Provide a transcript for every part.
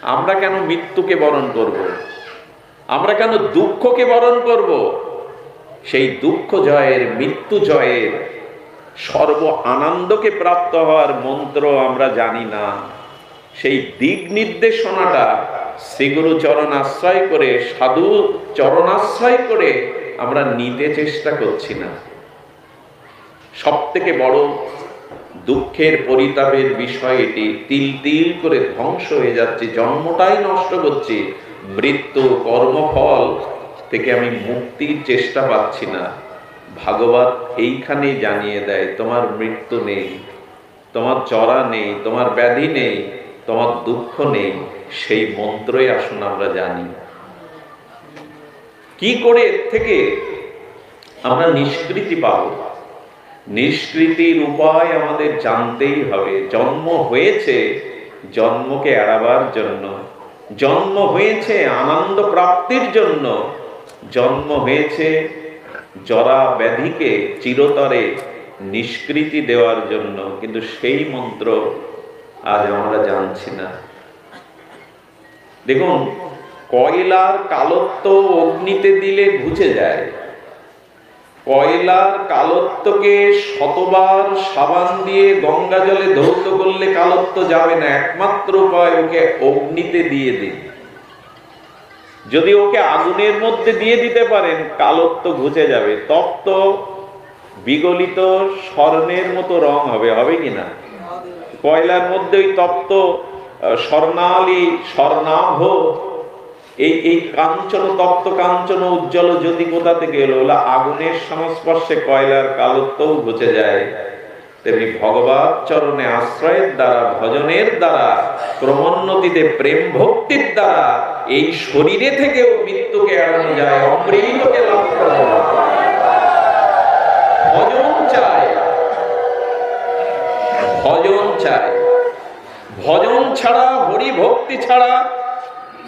আমরা কেন মৃত্যুকে বরণ করব? আমরা কেন দুঃখকে বরণ করব? সেই দুঃখ জয়ের, মৃত্যু জয়ের, সর্ব আনন্দকে প্রাপ্ত হওয়ার মন্ত্র আমরা জানি না। সেই দিক নির্দেশনাটা শ্রীগুরু চরণাশ্রয় করে, সাধু চরণাশ্রয় করে আমরা নিতে চেষ্টা করছি না। সব থেকে বড় দুঃখের, পরিতাপের বিষয় এটি। তিল তিল করে ধ্বংস হয়ে যাচ্ছে, জন্মটাই নষ্ট করছি। মৃত্যু, কর্মফল থেকে আমি মুক্তির চেষ্টা পাচ্ছি না। ভাগবত এইখানেই জানিয়ে দেয়, তোমার মৃত্যু নেই, তোমার জরা নেই, তোমার ব্যাধি নেই, তোমার দুঃখ নেই। সেই মন্ত্রই আসুন আমরা জানি। কি করে এর থেকে আমরা নিষ্কৃতি পাবো? নিষ্কৃতির উপায় আমাদের জানতেই হবে। জন্ম হয়েছে জন্মকে এড়াবার জন্য, জন্ম হয়েছে আনন্দ প্রাপ্তির জন্য, জন্ম হয়েছে জরা ব্যাধিকে চিরতরে নিষ্কৃতি দেওয়ার জন্য। কিন্তু সেই মন্ত্র আজ আমরা জানছি না। দেখুন, কয়লার কালত্ব অগ্নিতে দিলে ঘুচে যায়। কয়লার কালত্বকে শতবার সাবান দিয়ে গঙ্গা জলে ধৌত করলে কালত্ব যাবে না। একমাত্র উপায়, ওকে অগ্নিতে দিয়ে দিন। যদি ওকে আগুনের মধ্যে দিয়ে দিতে পারেন, কালত্ব ঘুচে যাবে। তপ্ত বিগলিত স্বর্ণের মতো রং হবে, হবে কিনা? কয়লার মধ্যে ওই তপ্ত স্বর্ণালী, স্বর্ণাভ, এই কাঞ্চন, তপ্ত কাঞ্চন উজ্জ্বল জ্যোতি কোথা থেকে এলো? আগুনের সংস্পর্শে কয়লার কালত্বও ঘুচে যায়। তেমনি ভগবত চরণে আশ্রয়ের দ্বারা, ভজনের দ্বারা, ক্রমোন্নতিতে প্রেম ভক্তির দ্বারা এই শরীরে থেকেও মৃত্যুকে এড়ানো যায়, অমৃতকে লাভ করা যায়। ভজন চাই, ভজন চাই। ভজন ছাড়া, হরি ভক্তি ছাড়া,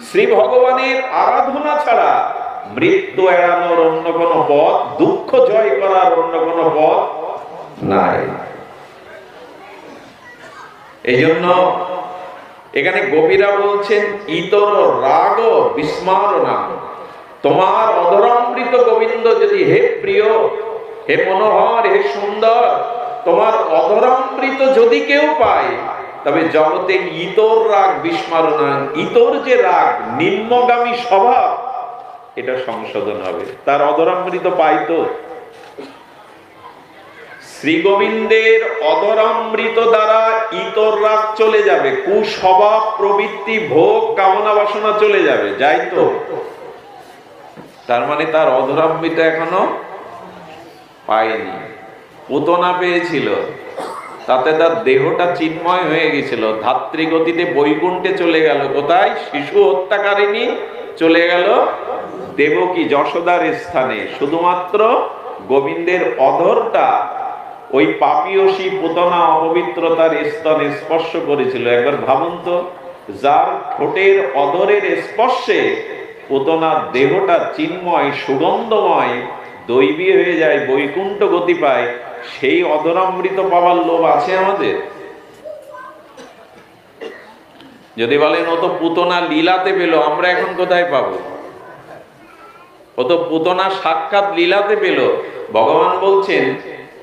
শ্রী ভগবানের আরাধনা ছাড়া মৃত্যু এড়ানোর অন্য কোন পথ, দুঃখ জয় করার অন্য কোন পথ নাই। এই জন্য এখানে গোপীরা বলছেন, ইতর রাগ বিস্মারণা। তোমার অধরামৃত গোবিন্দ যদি, হে প্রিয়, হে মনোহর, হে সুন্দর, তোমার অধরামৃত যদি কেউ পায়, তবে জগতে ইতর রাগ বিস্মারণা, ইতর যে রাগ, নিম্নগামী স্বভাব, এটা সংশোধন হবে। তার অধরামৃত পাইতো। শ্রী গোবিন্দের অধরামৃত দ্বারা ইতর রাগ চলে যাবে, কুস্বভাব, প্রবৃত্তি, ভোগ, কামনা বাসনা চলে যাবে। যাই তো? তার মানে তার অধরামৃত এখনো পায়নি। পুতনা পেয়েছিল, তাতে তার দেহটা চিন্ময় হয়ে গেছিল, ধাত্রী গতিতে বৈকুণ্ঠে চলে গেল। কোথায়? শিশু হত্যাকারিণী চলে গেল দেবকী, যশোদার স্থানে। শুধুমাত্র গোবিন্দের অধরটা ওই পাপীয়সী পুতনা অপবিত্রতার স্তনে স্পর্শ করেছিল। একবার ভাবুন তো, যার ঠোঁটের অধরের স্পর্শে পুতনার দেহটা চিন্ময়, সুগন্ধময়, দৈবী হয়ে যায়, বৈকুণ্ঠ গতি পায়, সেই অধরামৃত পাওয়ার লোভ আছে আমাদের? যদি বলেন ও তো পুতনা লীলাতে পেল, আমরা এখন কোথায় পাবো? ও তো পুতনা সাক্ষাৎ লীলাতে পেল। ভগবান বলছেন,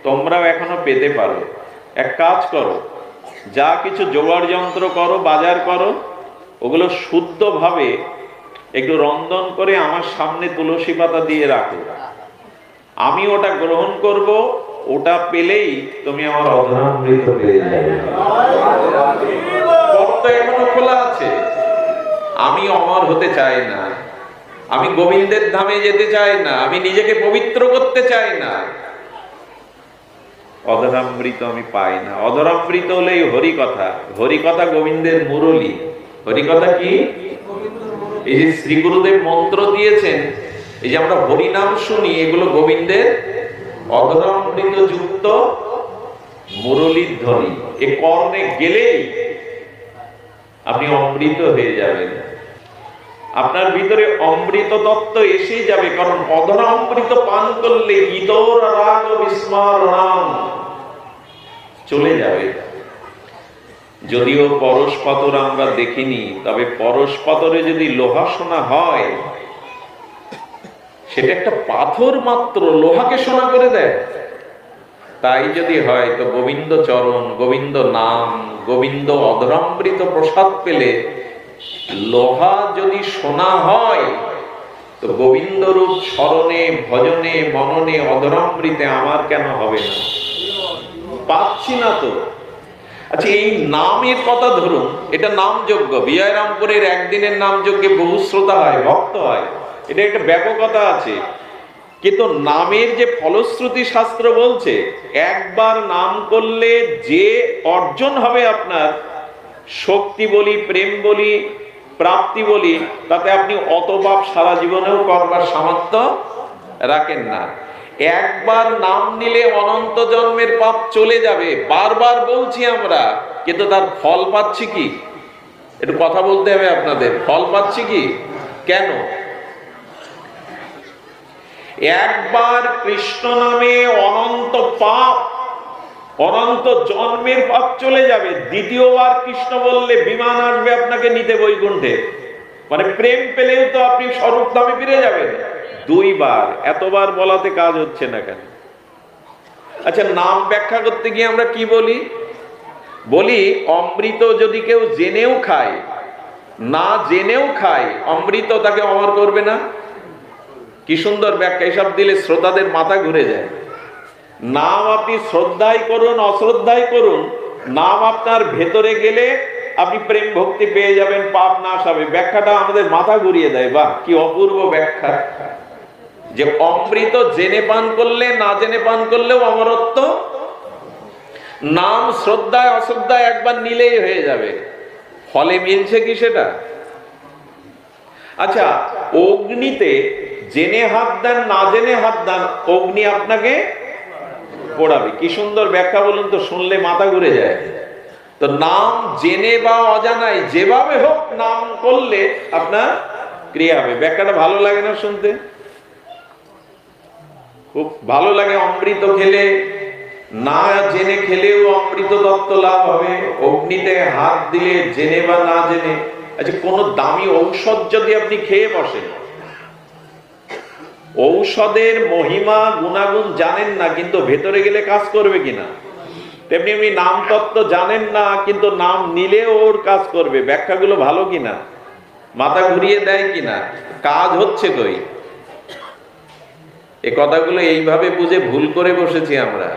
তোমরাও এখনো পেতে পারো। এক কাজ করো, যা কিছু জোগাড় যন্ত্র করো, বাজার করো, ওগুলো শুদ্ধভাবে একটু রন্ধন করে আমার সামনে তুলসী পাতা দিয়ে রাখো। আমি ওটা গ্রহণ করব, ওটা পেলেই তুমি আমার অধরামৃত পেয়ে যাবে। পথ এখনো খোলা আছে। আমি অমর হতে চাই না, আমি গোবিন্দের ধামে যেতে চাই না, আমি নিজেকে পবিত্র করতে চাই না, অধরামৃত আমি পাই না। অধরামৃত হলে হরি কথা। হরি কথা গোবিন্দের মুরলী। হরি কথা কি? এই যে শ্রী গুরুদেব মন্ত্র দিয়েছেন, এই যে আমরা হরি নাম শুনি, এগুলো গোবিন্দের অধরামৃত যুক্ত মুরলীর ধ্বনি। এ কর্ণে গেলেই আপনি অমৃত হয়ে যাবেন। আপনার ভিতরে অমৃত তত্ত্ব এসেই যাবে, কারণ অধরামৃত পান করলে ইতর রাগ বিস্মরণাম চলে যাবে। যদিও পরশপাতর আমরা দেখিনি, তবে পরশপাতরে যদি লোহা সোনা হয়, সেটা একটা পাথর মাত্র লোহাকে সোনা করে দেয়। তাই যদি হয় তো গোবিন্দ চরণ, গোবিন্দ নাম, গোবিন্দ অধরামৃত প্রসাদ পেলে লোহা যদি সোনা হয়, তো গোবিন্দ রূপ স্মরণে, ভজনে, মননে, অধরামৃতে আমার কেন হবে না? পাচ্ছি না তো। আচ্ছা, এই নামের কথা ধরুন, এটা নামযজ্ঞ, বিজয়রামপুরের একদিনের নামযজ্ঞে বহু শ্রোতা হয়, ভক্ত হয়, এটা একটা ব্যাপকতা আছে। কিন্তু নামের যে ফলশ্রুতি শাস্ত্র বলছে, একবার নাম করলে যে অর্জন হবে আপনার, শক্তি বলি, প্রেম বলি, প্রাপ্তি বলি, তাতে আপনি অত পাপ সারা জীবনেও করবার সামর্থ্য রাখেন না। একবার নাম নিলে অনন্ত জন্মের পাপ চলে যাবে, বারবার বলছি আমরা, কিন্তু তার ফল পাচ্ছি কি? একটু কথা বলতে হবে আপনাদের, ফল পাচ্ছি কি? কেন? একবার কৃষ্ণ নামে অনন্ত পাপ, অনন্ত জন্মের পাপ চলে যাবে। দ্বিতীয়বার কৃষ্ণ বললে বিমান আসবে আপনাকে নিতে বৈকুণ্ঠে, মানে প্রেম পেলেও তো আপনি স্বরূপ ধামে ফিরে যাবেন। দুইবার, এতবার বলাতে কাজ হচ্ছে না কেন? আচ্ছা, নাম ব্যাখ্যা করতে গিয়ে আমরা কি বলি? বলি অমৃত যদি কেউ জেনেও খায়, না জেনেও খায়, অমৃত তাকে অমর করবে না। কি সুন্দর ব্যাখ্যা! এসব দিলে শ্রোতাদের মাথা ঘুরে যায়। নাম আপনি শ্রদ্ধাই করুন, অশ্রদ্ধাই করুন, নাম আপনার ভেতরে গেলে আপনি প্রেম ভক্তি পেয়ে যাবেন, পাপ নাশ হবে। ব্যাখ্যাটা আমাদের মাথা ঘুরিয়ে দেয়। বাহ, কি অপূর্ব ব্যাখ্যা! যে অমৃত জেনে পান করলে, না জেনে পান করলেও অমরত্ব। নাম শ্রদ্ধায় অশ্রদ্ধায় একবার নিলেই হয়ে যাবে, ফলে মিলছে কি সেটা? আচ্ছা, অগ্নিতে জেনে হাত দেন, না জেনে হাত দেন, অগ্নি আপনাকে পোড়াবে। কি সুন্দর ব্যাখ্যা বলুন তো, শুনলে মাথা ঘুরে যায়। তো নাম জেনে বা অজানায় যেভাবে হোক নাম করলে আপনার ক্রিয়া হবে। ব্যাখ্যাটা ভালো লাগে না শুনতে? খুব ভালো লাগে। অমৃত খেলে, না জেনে খেলেও অমৃত তত্ত্ব লাভ হবে। অগ্নিতে হাত দিলে জেনে বা না জেনে। আচ্ছা, কোন দামি ঔষধ যদি আপনি খেয়ে বসেন, ঔষধের মহিমা গুণাগুণ জানেন না, কিন্তু ভেতরে গেলে কাজ করবে কিনা? তেমনি আপনি নাম তত্ত্ব জানেন না, কিন্তু নাম নিলে ওর কাজ করবে। ব্যাখ্যাগুলো ভালো কিনা? মাথা ঘুরিয়ে দেয় কিনা? কাজ হচ্ছে কই? এ কথাগুলো এইভাবে বুঝে ভুল করে বসেছি আমরা।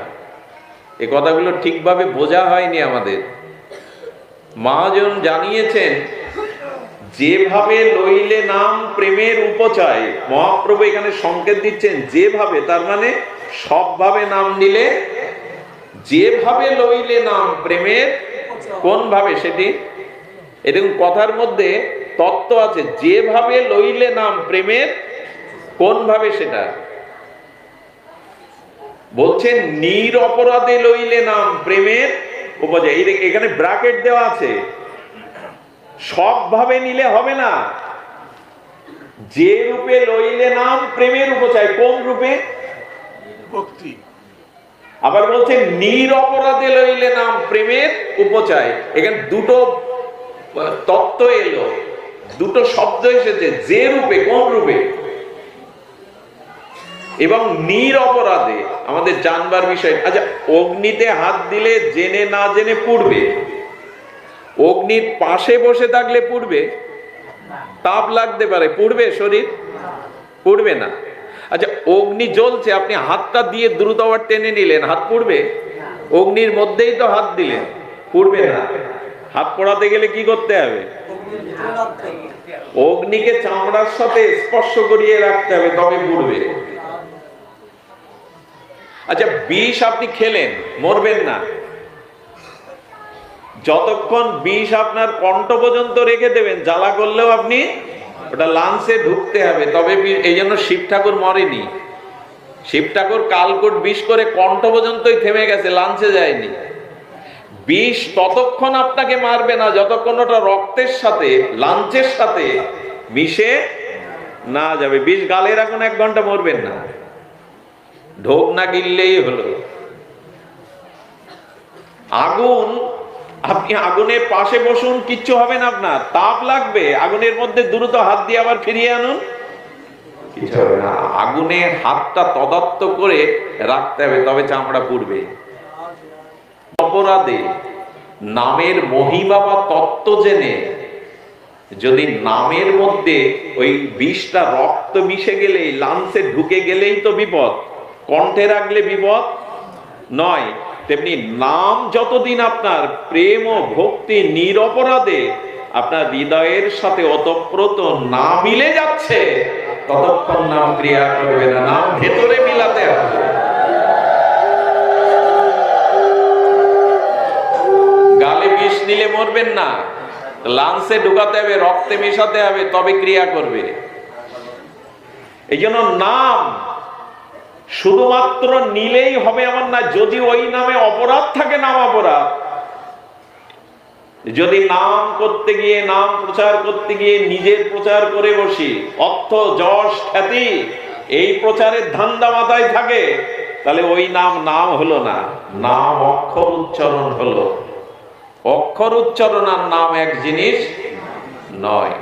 এ কথাগুলো ঠিকভাবে বোঝা হয়নি আমাদের। মহাজন জানিয়েছেন, যেভাবে লইলে নাম প্রেমের উপচয়। মহাপ্রভু এখানে সংকেত দিচ্ছেন যেভাবে, তার মানে সবভাবে নাম নিলে, যেভাবে লইলে নাম প্রেমের, কোন ভাবে সেটি? এরকম কথার মধ্যে তত্ত্ব আছে। যেভাবে লইলে নাম প্রেমের, কোন ভাবে সেটা বলছেন? নিরপরাধে লইলে নাম প্রেমের উপচয়। এখানে ব্র্যাকেট দেওয়া আছে। সব ভাবে নিলে হবে না, যে রূপে লইলে নাম প্রেমের উপচয়। কোন রূপে? ভক্তি। আবার বলছেন নিরপরাধে লইলে নাম প্রেমের উপচয়। এখানে দুটো তত্ত্ব এলো, দুটো শব্দ এসেছে। যে রূপে, কোন রূপে? এবং নিরপরাধে আমাদের জানবার বিষয়। আচ্ছা, অগ্নিতে হাত দিলে জেনে না জেনে পুড়বে। অগ্নির পাশে বসে থাকলে পুড়বে? তাপ লাগতে পারে, পুড়বে শরীর? পুড়বে না। আচ্ছা, অগ্নি জ্বলছে, আপনি হাতটা দিয়ে দ্রুত আবার টেনে নিলেন, হাত পুড়বে? অগ্নির মধ্যেই তো হাত দিলেন, পুড়বে না। হাত পোড়াতে গেলে কি করতে হবে? অগ্নিকে চামড়ার সাথে স্পর্শ করিয়ে রাখতে হবে, তবে পুড়বে। আচ্ছা, বিষ আপনি খেলেন, মরবেন না। যতক্ষণ বিষ আপনার কণ্ঠ পর্যন্ত রেখে দেবেন, জ্বালা করলেও আপনি ওটা লাঞ্চে ঢুকতে হবে, তবে। এই জন্য শিব ঠাকুর মরেনি। শিব ঠাকুর কালকূট বিষ করে কণ্ঠ পর্যন্তই থেমে গেছে, লাঞ্চে যায়নি। বিষ ততক্ষণ আপনাকে মারবে না যতক্ষণ ওটা রক্তের সাথে, লাঞ্চের সাথে মিশে না যাবে। বিষ গালে রাখুন, 1 ঘন্টা মরবেন না, ঢোক না গিললেই হলো। আগুন আপনি আগুনের পাশে বসুন, কিচ্ছু হবে না, আপনার তাপ লাগবে, আগুনের মধ্যে দ্রুত হাত দিয়ে আবার ফিরিয়ে আনুন, কিছু হবে না। আগুনে হাতটা তদাত্ত করে রাখতে হবে, তবে চামড়া পুড়বে। অপরাধে নামের মহিমা বা তত্ত্ব জেনে যদি নামের মধ্যে ওই বিষটা রক্ত মিশে গেলেই, লাংসে ঢুকে গেলেই তো বিপদ, কণ্ঠে রাখলে বিপদ নয়। তেমনি নাম যতদিন আপনার প্রেম ও ভক্তি নিরপরাধে আপনার হৃদয়ের সাথে ওতপ্রোত না মিলে যাচ্ছে, ততক্ষণ নাম ক্রিয়া করবে না। নাম ভেতরে মিলাতে হবে। গালে বিষ নিলে মরবেন না, লাংসে ঢুকাতে হবে, রক্তে মেশাতে হবে, তবে ক্রিয়া করবে। এই জন্য নাম শুধুমাত্র নিলেই হবে এমন না। যদি ওই নামে অপরাধ থাকে, নাম অপরাধ। যদি নাম করতে গিয়ে, নাম প্রচার করতে গিয়ে নিজের প্রচার করে বসি, অর্থ যশ খ্যাতি এই প্রচারের ধান্দা মাথায় থাকে, তাহলে ওই নাম নাম হলো না, নাম অক্ষর উচ্চারণ হলো। অক্ষর উচ্চারণ আর নাম এক জিনিস নয়।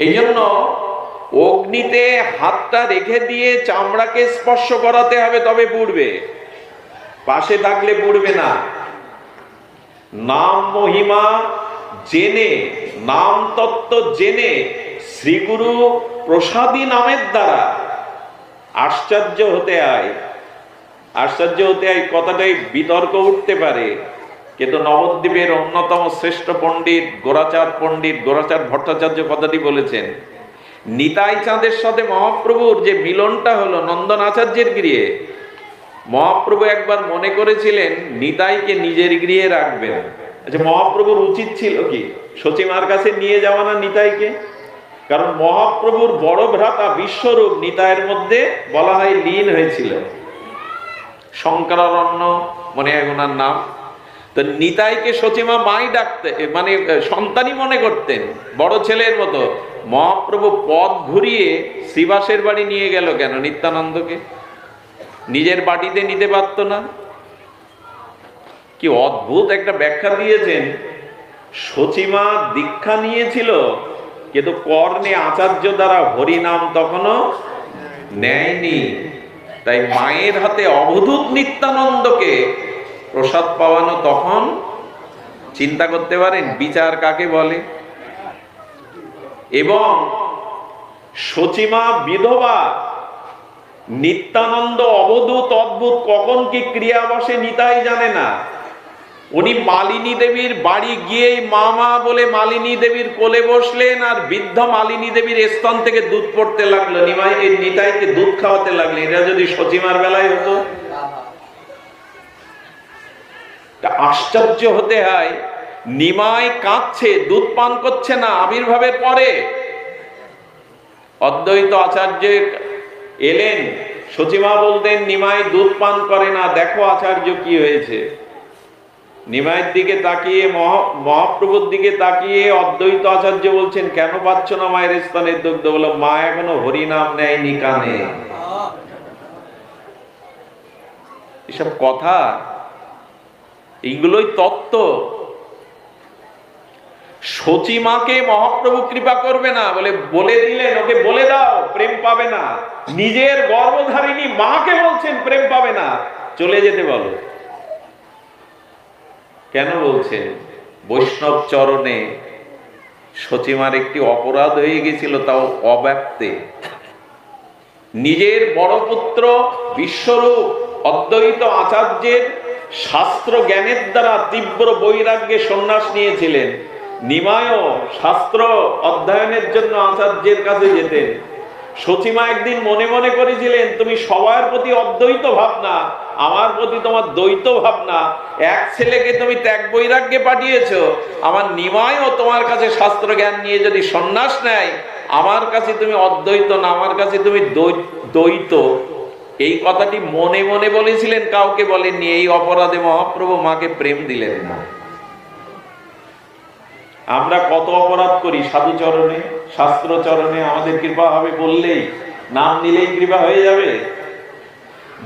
এই জন্য অগ্নিতে হাতটা রেখে দিয়ে চামড়াকে স্পর্শ করাতে হবে, তবে পুড়বে, পাশে থাকলে পুড়বে না। নাম মহিমা জেনে, নাম তত্ত্ব জেনে শ্রীগুরু প্রসাদী নামের দ্বারা আশ্চর্য হতে হয়। আশ্চর্য হতে হয় কথাটাই বিতর্ক উঠতে পারে, কিন্তু নবদ্বীপের অন্যতম শ্রেষ্ঠ পণ্ডিত গোরাচাঁদ ভট্টাচার্য কথাটি বলেছেন। নিতাই চাঁদের সাথে মহাপ্রভুর যে মিলনটা হলো নন্দন আচার্যের গৃহে, মহাপ্রভু একবার মনে করেছিলেন নিতাইকে নিজের গৃহে রাখবেন। আচ্ছা, মহাপ্রভুর উচিত ছিল কি সচিমার কাছে নিয়ে যাওয়া না নিতাইকে? কারণ মহাপ্রভুর বড় ভ্রাতা বিশ্বরূপ নিতাইয়ের মধ্যে বলা হয় লীন হয়েছিল। শঙ্করারণ্য মনে হয় ওনার নাম। তো নিতাইকে সচিমা মাই ডাকতে, মানে সন্তানই মনে করতেন, বড় ছেলের মতো। মহাপ্রভু পথ ঘুরিয়ে শ্রীবাসের বাড়ি নিয়ে গেল কেন? নিত্যানন্দকে নিজের বাড়িতে নিতে পারত না? কি অদ্ভুত একটা ব্যাখ্যা দিয়েছেন। সচিমা দীক্ষা নিয়েছিল, কিন্তু কর্ণে আচার্য দ্বারা হরিনাম তখনও নেয়নি। তাই মায়ের হাতে অবধূত নিত্যানন্দকে প্রসাদ পাওয়ানো তখন, চিন্তা করতে পারেন বিচার কাকে বলে। এবং সচিমা বিধবা, নিত্যানন্দ অবধূত, অদ্ভুত, কখন কি ক্রিয়া বসে নিতাই জানে না। উনি মালিনী দেবীর বাড়ি গিয়েই মামা বলে মালিনী দেবীর কোলে বসলেন, আর বৃদ্ধ মালিনী দেবীর স্তন থেকে দুধ পড়তে লাগলো, নিতাইকে দুধ খাওয়াতে লাগলেন। এটা যদি সচিমার বেলায় হতো, আশ্চর্য হতে হয়। নিমাই কাঁদছে, দুধ পান করছে না আবির্ভাবের পরে। অদ্বৈত আচার্য এলেন, সচিমা বলতেন নিমাই দুধ পান করে না, দেখো আচার্য কি হয়েছে। নিমাইয়ের দিকে তাকিয়ে, মহাপ্রভুর দিকে তাকিয়ে অদ্বৈত আচার্য বলছেন, কেন পাচ্ছ না মায়ের স্তনের দুগ্ধ? বলো, মা এখনো হরিনাম নেয়নি কানে। এসব কথা, এইগুলোই তত্ত্ব। সচিমাকে মহাপ্রভু কৃপা করবে না বলে দিলেন, ওকে বলে দাও প্রেম পাবে না। নিজের গর্ভধারিণী মাকে বলছেন প্রেম পাবে না, চলে যেতে বলো। কেন বলছেন? বৈষ্ণব চরণে সচিমার একটি অপরাধ হয়ে গেছিল, তাও অব্যক্তে। নিজের বড় পুত্র বিশ্বরূপ অদ্বৈত আচার্যের শাস্ত্র জ্ঞানের দ্বারা তীব্র বৈরাগ্যে সন্ন্যাস নিয়েছিলেন। নিমায়ও শাস্ত্র অধ্যয়নের জন্য আচার্যের কাছে যেতেন। সচিমা একদিন মনে মনে করেছিলেন, তুমি সবার প্রতি অদ্বৈত ভাবনা, আমার প্রতি তোমার দ্বৈত ভাবনা। এক ছেলেকে তুমি ত্যাগ বৈরাগ্যে পাঠিয়েছো, আমার নিমায়ও তোমার কাছে শাস্ত্র জ্ঞান নিয়ে যদি সন্ন্যাস নেয়, আমার কাছে তুমি অদ্বৈত না, আমার কাছে তুমি দ্বৈত। এই কথাটি মনে মনে বলেছিলেন, কাউকে বলেননি। এই অপরাধে মহাপ্রভু মাকে প্রেম দিলেন না। আমরা কত অপরাধ করি সাধু চরণে, শাস্ত্র চরণে। আমাদের কৃপা হবে বললেই, নাম নিলেই কৃপা হয়ে যাবে।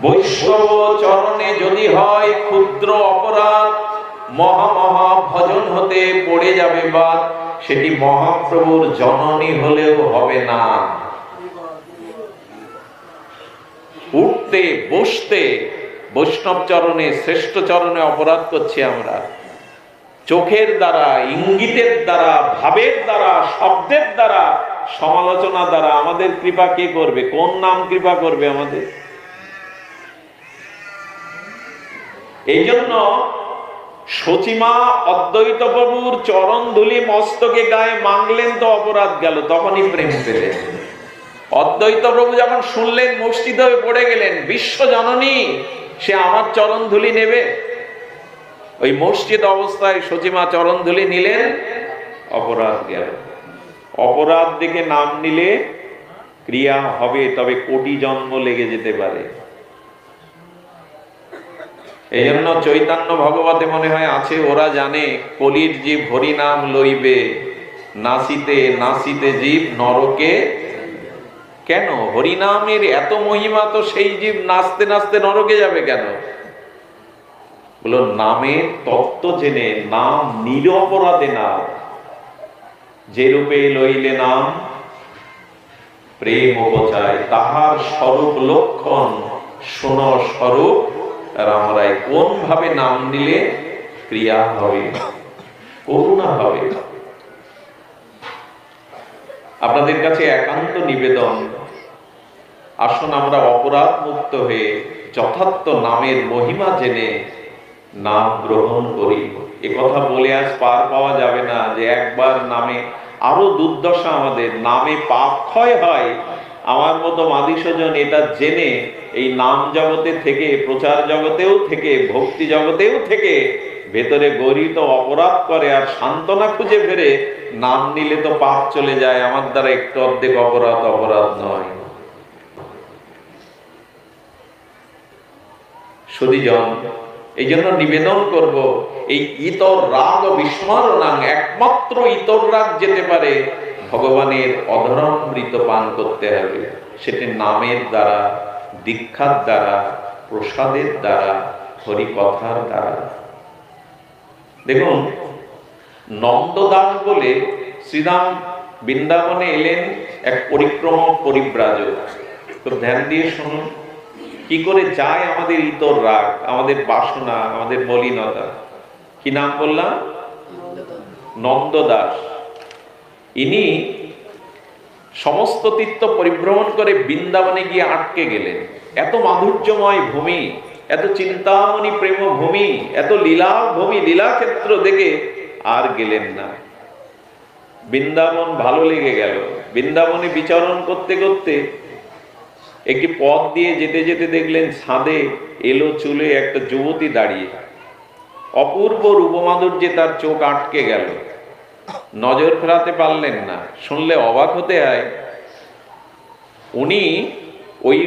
বৈষ্ণব চরণে যদি হয় ক্ষুদ্র অপরাধ, মহা মহা ভজন হতে পড়ে যাবে বাদ, সেটি মহাপ্রভুর জননী হলেও হবে না। উঠতে বসতে বৈষ্ণব চরণে, শ্রেষ্ঠ চরণে অপরাধ করছি আমরা। চোখের দ্বারা, ইঙ্গিতের দ্বারা, ভাবের দ্বারা, শব্দের দ্বারা, সমালোচনা দ্বারা আমাদের কৃপা কে করবে? কোন নাম কৃপা করবে আমাদের? এই জন্য সচিমা অদ্বৈত প্রভুর চরণ ধুলি মস্তকে গায়ে মাংলেন তো অপরাধ গেল, তখনই প্রেম পেলেন। অদ্বৈত প্রভু যখন শুনলেন, মূর্ছিত হয়ে পড়ে গেলেন, বিশ্ব জননী সে আমার চরণ ধুলি নেবে। ওই মূর্ছিত অবস্থায় সচিমা চরণ ধুলি নিলেন, অপরাধ গেল। অপরাধ দেখে নাম নিলে ক্রিয়া হবে, তবে কোটি জন্ম লেগে যেতে পারে। এই জন্য চৈতন্য ভগবতে মনে হয় আছে, ওরা জানে কলির জীব হরি নাম লইবে, নাচিতে নাচিতে জীব নরকে। কেন? হরিনামের এত মহিমা, তো সেই জীব নাচতে নাচতে নরকে যাবে কেন? বলো, নামের তত্ত্ব জেনে নাম নিরপরাধে নাম, যে রূপে লইলে নাম প্রেম উপচায়, তাহার স্বরূপ লক্ষণ শোন স্বরূপ রামরায়। কোন ভাবে নাম নিলে ক্রিয়া হবে, করুণা হবে। আপনাদের কাছে একান্ত নিবেদন, আসুন আমরা অপরাধ মুক্ত হয়ে যথার্থ নামের মহিমা জেনে নাম গ্রহণ করি। এ কথা বলে আজ পার পাওয়া যাবে না যে একবার নামে, আরো দুর্দশা আমাদের, নামে পাপ ক্ষয় হয়। আমার মতো মাদিসজন এটা জেনে এই নাম জগতে থেকে, প্রচার জগতেও থেকে, ভক্তি জগতেও থেকে ভেতরে গরিত অপরাধ করে আর সান্ত্বনা খুঁজে ফেরে, নাম নিলে তো পাপ চলে যায়, আমার দ্বারা একটু অর্ধেক অপরাধ অপরাধ নয়। সুধীজন, এই জন্য নিবেদন করব, এই ইতর রাগ বিস্মরণাং, একমাত্র ইতর রাগ যেতে পারে ভগবানের অধরামৃত পান করতে হবে। সেটি নামের দ্বারা, দীক্ষার দ্বারা, প্রসাদের দ্বারা, হরিকথার দ্বারা। দেখুন, নন্দদাস বলে শ্রীরাম বৃন্দাবনে এলেন এক পরিক্রমক পরিব্রাজক। তো ধ্যান দিয়ে শুনুন, কি করে যায় আমাদের ইতর রাগ, আমাদের বাসনা, আমাদের মলিনতা। কি নাম বললাম? নন্দদাস। ইনি সমস্ত তীর্থ পরিভ্রমণ করে বৃন্দাবনে গিয়ে আটকে গেলেন। এত মাধুর্যময় ভূমি, এত চিন্তামণি প্রেম ভূমি, এত লীলা ভূমি, লীলাক্ষেত্র দেখে আর গেলেন না। বৃন্দাবন ভালো লেগে গেল। বৃন্দাবনে বিচরণ করতে করতে একটি পথ দিয়ে যেতে যেতে দেখলেন ছাদে এলো চুলে একটা যুবতী দাঁড়িয়ে। অপূর্ব রূপমাধুর্যে তার চোখ আটকে গেল, নজর ফেরাতে পারলেন না। শুনলে অবাক হতে হয়। উনি ওই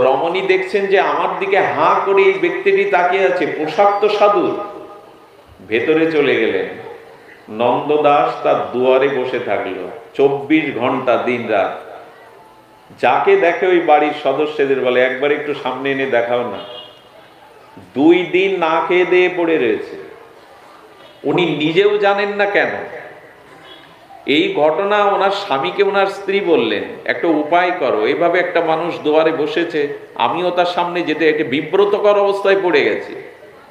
রমণী দেখছেন যে আমার দিকে হাঁ করে এই ব্যক্তিটি তাকিয়ে আছে, পোশাক তো সাধু। ভেতরে চলে গেলেন। নন্দদাস তার দুয়ারে বসে থাকলো 24 ঘন্টা দিন রাত। যাকে দেখে ওই বাড়ির সদস্যদের বলে, একবার একটু সামনে এনে দেখাও না। 2 দিন না খেয়ে দিয়ে পড়ে রয়েছে। উনি নিজেও জানেন না কেন। এই ঘটনা ওনার স্বামীকে ওনার স্ত্রী বললেন, একটা উপায় করো, এইভাবে একটা মানুষ দুয়ারে বসেছে, আমিও তার সামনে যেতে একটা বিব্রতকর অবস্থায় পড়ে গেছি।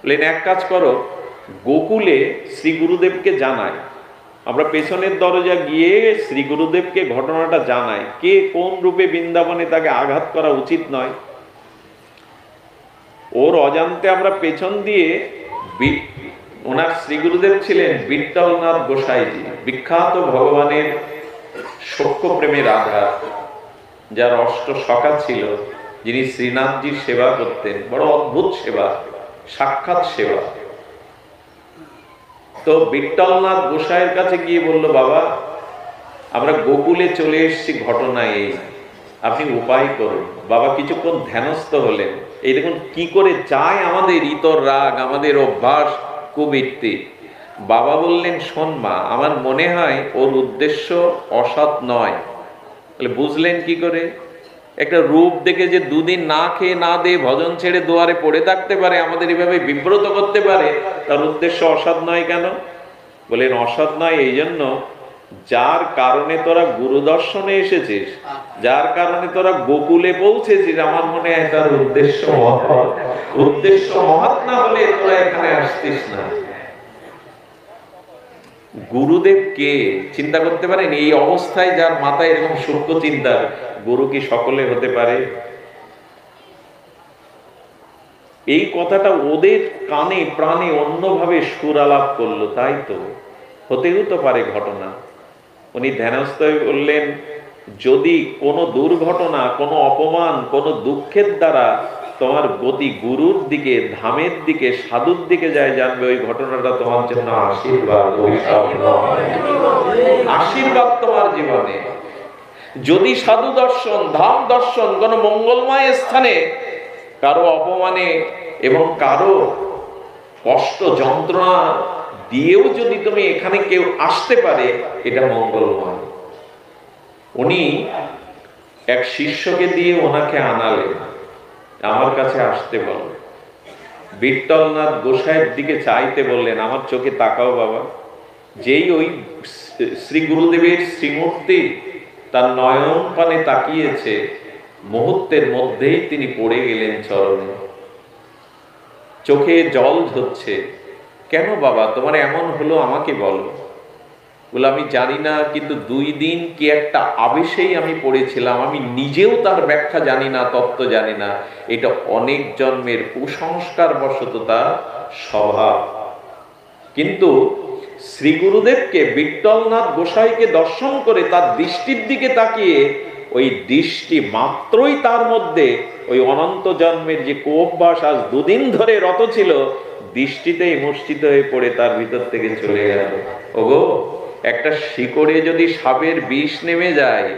বললেন, এক কাজ করো, গোকুলে শ্রী গুরুদেবকে জানাই, আমরা পেছনের দরজা গিয়ে শ্রী গুরুদেবকে ঘটনাটা জানাই, কে কোন রূপে বৃন্দাবনে তাকে আঘাত করা উচিত নয়। ওর অজান্তে আমরা পেছন দিয়ে, ওনার শ্রী গুরুদেব ছিলেন বিট্টলনাথ গোসাইজি, বিখ্যাত ভগবানের সখ্য প্রেমের আধার, যার অষ্ট সখা ছিল, যিনি শ্রীনাথজির সেবা করতেন। বড় অদ্ভুত সেবা, সাক্ষাৎ সেবা। তো বিট্টলনাথ গোসাইয়ের কাছে গিয়ে বলল, বাবা আমরা গোকুলে চলে এসেছি, ঘটনা এই, আপনি উপায় করুন। বাবা কিছুক্ষণ ধ্যানস্থ হলেন। এই দেখুন কি করে চায় আমাদের ইতর রাগ, আমাদের অভ্যাস, কুবৃত্তি। বাবা বললেন, শোন মা, আমার মনে হয় ওর উদ্দেশ্য অসৎ নয়। বুঝলেন কি করে? একটা রূপ দেখে যে দুদিন না খেয়ে না দিয়ে ভজন ছেড়ে দুয়ারে পড়ে থাকতে পারে, আমাদের এভাবে বিব্রত করতে পারে, তার উদ্দেশ্য অসৎ নয় কেন? বলেন অসৎ নয় এই জন্য, যার কারণে তোরা গুরু দর্শনে এসেছিস, যার কারণে তোরা গোকুলে পৌঁছেছিস, আমার মনে হয় তার উদ্দেশ্য মহৎ। উদ্দেশ্য মহৎ না হলে তোরা এখানে আসতিস না। গুরুদেব কে চিন্তা করতে পারেন? এই অবস্থায় যার মাথায় এরকম সূক্ষ্ম চিন্তা, গুরু কি সকলে হতে পারে? এই কথাটা ওদের কানে প্রাণে অন্যভাবে সুর আলাপ করলো, তাই তো হতেও তো পারে ঘটনা। উনি ধ্যানস্থ হয়ে বললেন, যদি কোনো দুর্ঘটনা, কোনো অপমান, কোনো দুঃখের দ্বারা তোমার গতি গুরুর দিকে, ধামের দিকে, সাধুর দিকে যায়, জানবে ওই ঘটনাটা তোমার জন্য আশীর্বাদ, আশীর্বাদ তোমার জীবনে। যদি সাধু দর্শন, ধাম দর্শন, কোন মঙ্গলময় স্থানে কারো অপমানে এবং কারো কষ্ট যন্ত্রণা দিয়েও যদি তুমি এখানে কেউ আসতে পারে, এটা মঙ্গলময়। উনি এক শিষ্যকে দিয়ে ওনাকে আনালেন, আমার কাছে আসতে বলো। বিট্টলনাথ গোসাইয়ের দিকে চাইতে বললেন, আমার চোখে তাকাও বাবা। যেই ওই শ্রী গুরুদেবের শ্রীমূর্তি তার নয়ন পানে তাকিয়েছে, মুহূর্তের মধ্যেই তিনি পড়ে গেলেন চরণে, চোখে জল ঝরছে। কেন বাবা তোমার এমন হলো, আমাকে বলো। বলে আমি জানি না, কিন্তু 2 দিন কি একটা আবেশেই আমি পড়েছিলাম, আমি নিজেও তার ব্যাখ্যা জানি না, তত্ত্ব জানি না। এটা অনেক জন্মের কুসংস্কার বশত তার স্বভাব। কিন্তু শ্রী গুরুদেবকে, বিট্টলনাথ গোসাইকে দর্শন করে তার দৃষ্টির দিকে তাকিয়ে, ওই দৃষ্টি মাত্রই তার মধ্যে ওই অনন্ত জন্মের যে কোপবাস আজ 2 দিন ধরে রত ছিল, দৃষ্টিতেই মূর্ছিত হয়ে পড়ে তার ভিতর থেকে চলে গেল। ওগো, একটা শিকড়ে যদি সাপের বিষ নেমে যায়,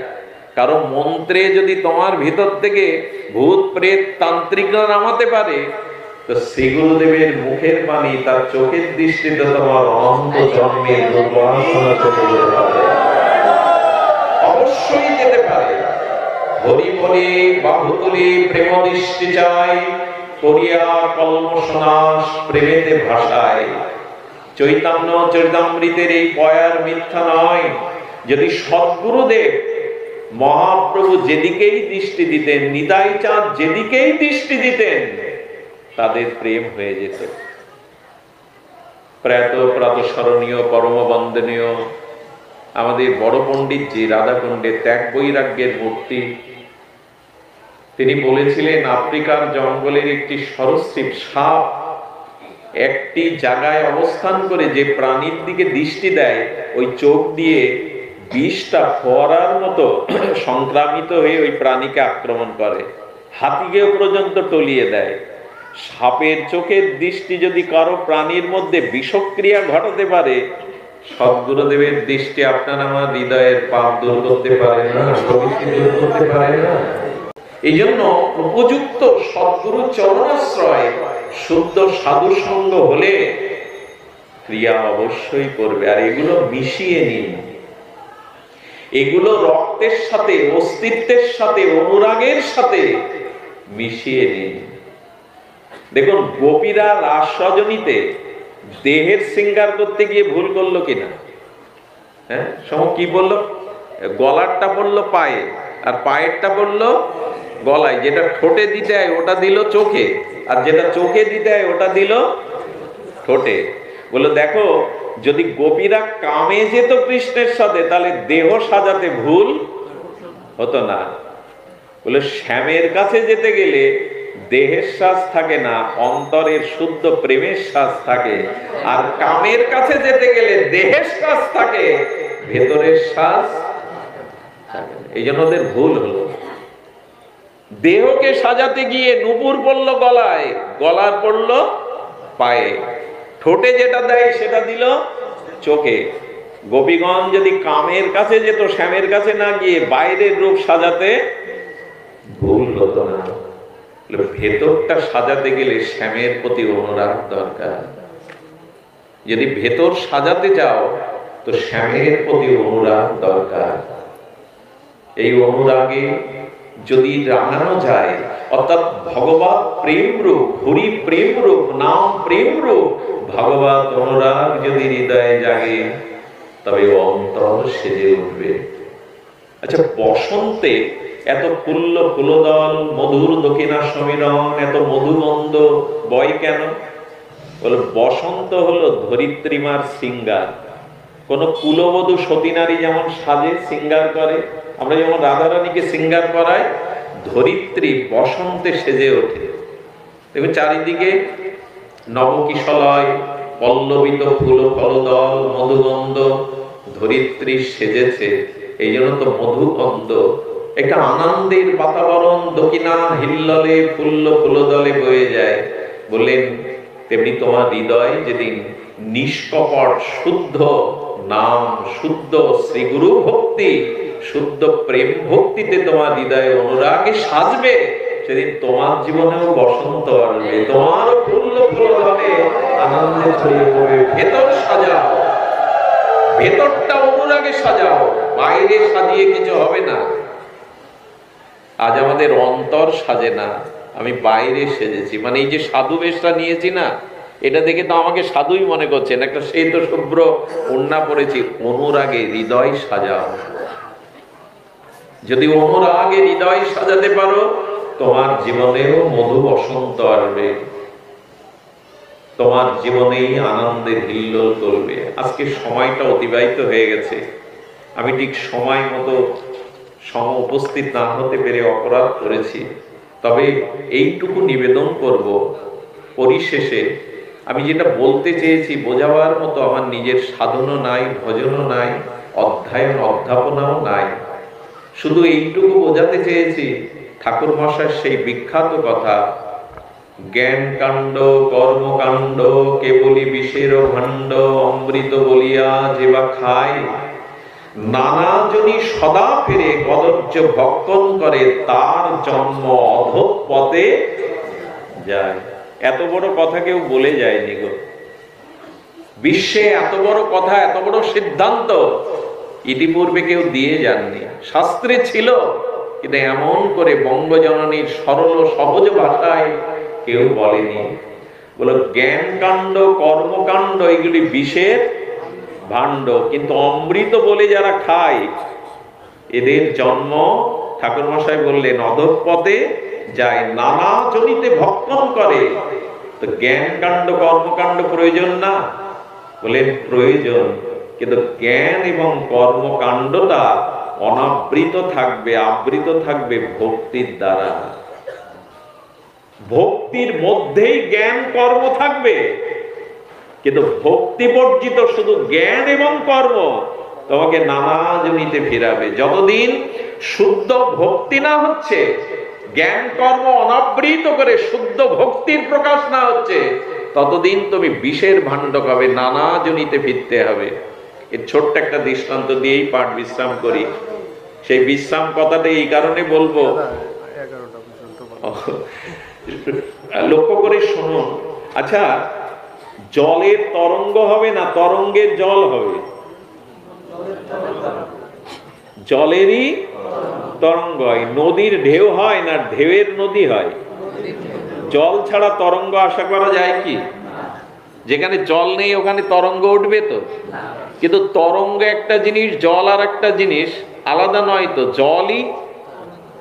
কারো মন্ত্রে যদি তোমার ভিতর থেকে ভূত প্রেত তান্ত্রিকরা নামাতে পারে, তো শ্রী গুরুদেবের মুখের বাণী, তার চোখের দৃষ্টিতে তোমার অনন্ত জন্মের দুর্বাসনা চলে যেতে পারে, অবশ্যই যেতে পারে। হরি বলে বাহু তুলে প্রেম দৃষ্টি চাই, করিয়া কলমশনাশ প্রেমেতে ভাষায়। চৈতন্য চরিতামৃতের এই পয়ার মিথ্যা নয়। যদি সদ্গুরুদেব মহাপ্রভু যেদিকেই দৃষ্টি দিতেন, নিতাই চাঁদ যেদিকেই দৃষ্টি দিতেন, তাদের প্রেম হয়ে যেত। প্রাতঃস্মরণীয় পরম বন্দনীয় আমাদের বড় পণ্ডিতজি রাধাকুণ্ডের ত্যাগ বৈরাগ্যের মূর্তি, তিনি বলেছিলেন, আফ্রিকার জঙ্গলের একটি সরীসৃপ সাপ একটি জায়গায় অবস্থান করে যে প্রাণীর দিকে দৃষ্টি দেয়, ওই চোখ দিয়ে বিষটা ফোয়ারার মতো সংক্রামিত হয়ে ওই প্রাণীকে আক্রমণ করে, হাতিকেও পর্যন্ত টলিয়ে দেয়। সাপের চোখের দৃষ্টি যদি কারো প্রাণীর মধ্যে বিষক্রিয়া ঘটাতে পারে, সদ্গুরুদেবের দৃষ্টি আপনার আমার হৃদয়ের পাপ দূর করতে পারে না, প্রবৃত্তি দূর করতে পারে না। এই জন্য উপযুক্ত সদ্গুরু চরণাশ্রয়, শুদ্ধ সাধু সঙ্গ হলে ক্রিয়া অবশ্যই করবে। আর এগুলো মিশিয়ে নিন, এগুলো রক্তের সাথে, অস্তিত্বের সাথে, অনুরাগের সাথে মিশিয়ে নিন। দেখুন, গোপীরা রাস রজনীতে দেহের শৃঙ্গার করতে গিয়ে ভুল করলো কিনা? হ্যাঁ, কি বললো? গলারটা বললো পায়ে, আর পায়েরটা বললো গলায়। যেটা ঠোঁটে দিতে হয় ওটা দিল চোখে, আর যেটা চোখে দিতে হয় ওটা দিল ঠোঁটে। বললো দেখো, যদি গোপীরা কামে যেত কৃষ্ণের সাথে, তাহলে দেহ সাজাতে ভুল হতো না। বলে শ্যামের কাছে যেতে গেলে দেহের সাজ থাকে না, অন্তরের শুদ্ধ প্রেমের সাজ থাকে। আর কামের কাছে যেতে গেলে দেহের সাজ থাকে, ভেতরের সাজ থাকে না। এই জন্য ওদের ভুল হলো। দেহকে সাজাতে গিয়ে নুপুর পড়লো গলায়, গলার পড়লো পায়ে, ঠোঁটে যেটা দেয় সেটা দিল চোখে। গোপীগণ যদি কামের কাছে যেত, শ্যামের কাছে না গিয়ে বাইরের রূপ সাজাতে ভুল হতো না। ভেতরটা সাজাতে গেলে শ্যামের প্রতি অনুরাগ দরকার। যদি ভেতর সাজাতে যাও, তো শ্যামের প্রতি অনুরাগ দরকার। এই অনুরাগে যদি রাঙানো যায়, অর্থাৎ ভগবত প্রেম রূপ, হরি প্রেম রূপ, নাম প্রেম রূপ ভগবত অনুরাগ যদি হৃদয়ে জাগে, তবে অন্তর সেজে উঠবে। আচ্ছা, বসন্তে এত ফুল্ল ফুলদল, মধুর দক্ষিণা সমীরণ, এত মধুমন্দ বয় কেন? বলে বসন্ত হলো ধরিত্রীমার সিঙ্গার। কোন কুলবধূ সতী নারী যেমন সাজে সিঙ্গার করে, আমরা যেমন রাধারানীকে সিঙ্গার করাই, ধরিত্রী বসন্তে সেজে ওঠে। দেখবেন চারিদিকে নবকিশলয়, পল্লবিত ফুল ফলদল, মধুগন্ধ, ধরিত্রী সেজেছে। এই জন্য তো মধুগন্ধ, একটা আনন্দের বাতাবরণ দক্ষিণা হিল্ললে ফুল্ল ফুলদলে বয়ে যায়। বললেন তেমনি তোমার হৃদয় যেদিন নিষ্কপট শুদ্ধ নাম, শুদ্ধ শ্রী গুরু ভক্তি, শুদ্ধ প্রেম ভক্তিতে তোমার হৃদয়ে অনুরাগে সাজবে, সেদিন তোমার জীবনেও বসন্ত আসবে, তোমার ফুল্ল ফুলদলে আনন্দে ছড়িয়ে পড়বে। ভেতর সাজাও, ভেতরটা অনুরাগে সাজাও, বাইরে সাজিয়ে কিছু হবে না। আজ আমাদের অন্তর সাজে না, আমি বাইরে সেজেছি। মানে এই যে সাধু বেশটা নিয়েছি না, এটা দেখে তো আমাকে সাধুই মনে করছেন, একটা শ্বেত শুভ্র ওড়না পরেছি। অনুরাগে হৃদয় সাজাও। যদি অনুরাগে হৃদয় সাজাতে পারো, তোমার জীবনেও মধু বসন্ত আসবে, তোমার জীবনেই আনন্দের হিল্লোল করবে। আজকে সময়টা অতিবাহিত হয়ে গেছে, আমি ঠিক সময় মতো উপস্থিত না হতে পেরে অপরাধ করেছি। তবে এইটুকু নিবেদন করব, পরিশেষে আমি যেটা বলতে চেয়েছি বোঝাবার মতো আমার নিজের সাধনও নাই, ভজনও নাই, অধ্যয়ন অধ্যাপনাও নাই। শুধু এইটুকু বোঝাতে চেয়েছি, ঠাকুর মশাইয়ের সেই বিখ্যাত কথা, জ্ঞান কাণ্ড কর্মকাণ্ড কেবলি বিষের ভাণ্ড, অমৃত বলিয়া যেবা খায়, নানা জনি সদা ফিরে কদর্য ভক্ষণ করে, তার জন্ম অধঃপথে যায়। এত বড় কথা কেউ বলে যায়নি গো বিশ্বে, এত বড় কথা, এত বড় সিদ্ধান্ত ইতিপূর্বে কেউ দিয়ে যাননি। শাস্ত্রে ছিল, কিন্তু এমন করে বঙ্গজননীর সরল সহজ ভাষায় কেউ বলেনি। বলো জ্ঞান কাণ্ড কর্মকাণ্ড এগুলি বিষের ভাণ্ড, কিন্তু অমৃত বলে যারা খায় এদের জন্ম, ঠাকুর মশাই বললেন, অধঃপথে যায়, নানা জনিতে ভক্ষণ করে। তো জ্ঞান কাণ্ড কর্মকাণ্ড প্রয়োজন না? বলেন প্রয়োজন, কিন্তু জ্ঞান এবং কর্মকাণ্ডটা অনাবৃত থাকবে, আবৃত থাকবে ভক্তির দ্বারা। ভক্তির মধ্যেই জ্ঞান কর্ম থাকবে, কিন্তু ভক্তি বর্জিত শুধু জ্ঞান এবং কর্ম তোমাকে নানা জনিতে ফিরাবে। যতদিন শুদ্ধ ভক্তি না হচ্ছে, জ্ঞান কর্ম অনাবৃত করে শুদ্ধ ভক্তির প্রকাশ না হচ্ছে, ততদিন তুমি বিষের ভাণ্ড খাবে, নানা জনিতে ফিরতে হবে। এর ছোট্ট একটা দৃষ্টান্ত দিয়েই পাঠ বিশ্রাম করি। সেই বিশ্রাম কথাটা এই কারণে বলবো, লক্ষ্য করে শুনুন। আচ্ছা, জলের তরঙ্গ হবে না তরঙ্গের জল হবে? জলেরই তরঙ্গ হয়। নদীর ঢেউ হয় না ঢেউয়ের নদী হয়? জল ছাড়া তরঙ্গ আশা করা যায় কি? যেখানে জল নেই ওখানে তরঙ্গ উঠবে তো? কিন্তু তরঙ্গ একটা জিনিস, জল আর একটা জিনিস, আলাদা নয় তো? জলই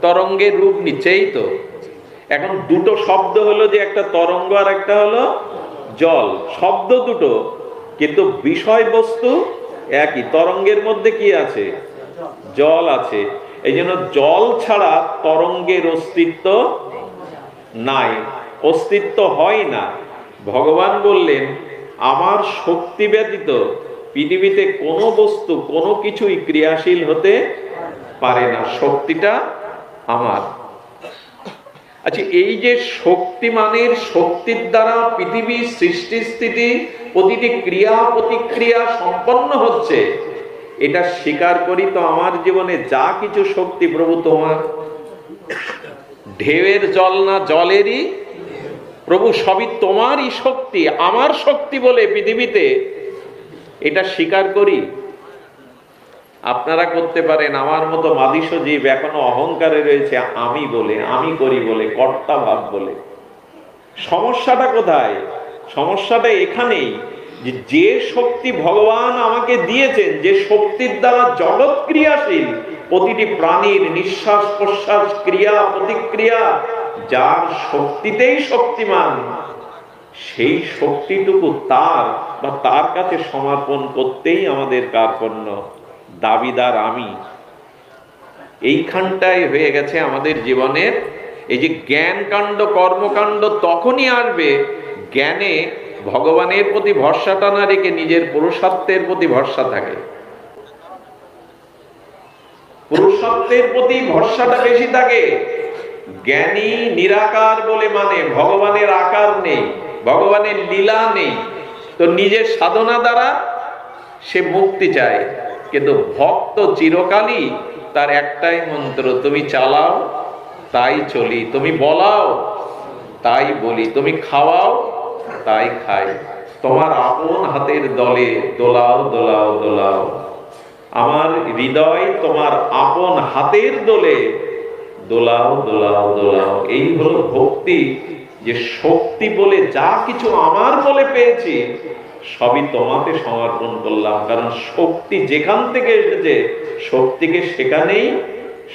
তরঙ্গের রূপ নিচ্ছেই তো। এখন দুটো শব্দ হলো, যে একটা তরঙ্গ আর একটা হলো জল, শব্দ দুটো, কিন্তু বিষয়বস্তু একই। তরঙ্গের মধ্যে কি আছে? জল আছে। এই জন্য জল ছাড়া তরঙ্গের অস্তিত্ব নাই, অস্তিত্ব হয় না। ভগবান বললেন, আমার শক্তি ব্যতীত পৃথিবীতে কোনো বস্তু কোনো কিছুই ক্রিয়াশীল হতে পারে না, শক্তিটা আমার। আচ্ছা, এই যে শক্তিমানের শক্তির দ্বারা পৃথিবীর সৃষ্টি স্থিতি প্রতিটি ক্রিয়া প্রতিক্রিয়া সম্পন্ন হচ্ছে, এটা স্বীকার করি তো আমার জীবনে যা কিছু শক্তি প্রভু তোমার। ঢেউয়ের জল না জলেরই প্রভু, সবই তোমারই শক্তি, আমার শক্তি বলে পৃথিবীতে, এটা স্বীকার করি। আপনারা করতে পারেন। আমার মতো মাদিস জীব এখনো অহংকারে রয়েছে, আমি বলে, আমি করি বলে, কর্তা ভাব বলে। সমস্যাটা কোথায়? সমস্যাটা এখানেই যে যে শক্তি ভগবান আমাকে দিয়েছেন, যে শক্তির দ্বারা জগৎ ক্রিয়াশীল, প্রতিটি প্রাণীর নিঃশ্বাস প্রশ্বাস ক্রিয়া প্রতিক্রিয়া যার শক্তিতেই শক্তিমান, সেই শক্তিটুকু তার বা তার কাছে সমর্পণ করতেই আমাদের কার্পণ্য। দাবিদার আমি। এইখানটাই হয়ে গেছে আমাদের জীবনের। এই যে জ্ঞান কাণ্ড কর্মকাণ্ড তখনই আসবে জ্ঞানে ভগবানের প্রতি ভরসাটা না রেখে নিজের পুরুষার্থের প্রতি ভরসা থাকে। পুরুষার্থের প্রতি ভরসাটা বেশি থাকে। জ্ঞানী নিরাকার বলে মানে ভগবানের আকার নেই, ভগবানের লীলা নেই, তো নিজের সাধনা দ্বারা সে মুক্তি চায়। কিন্তু ভক্ত চিরকালই তার একটাই মন্ত্র, তুমি চালাও তাই চলি, তুমি বলাও তাই বলি, তুমি খাওয়াও তাই খাই, তোমার আপন হাতের দলে দোলাও দোলাও দোলাও, আমার হৃদয় তোমার আপন হাতের দোলে দোলাও দোলাও দোলাও। এই হলো ভক্তি, যে শক্তি বলে যা কিছু আমার বলে পেয়েছি সবই তোমাকে সমর্পণ করলাম। কারণ শক্তি যেখান থেকে এসেছে, শক্তিকে সেখানেই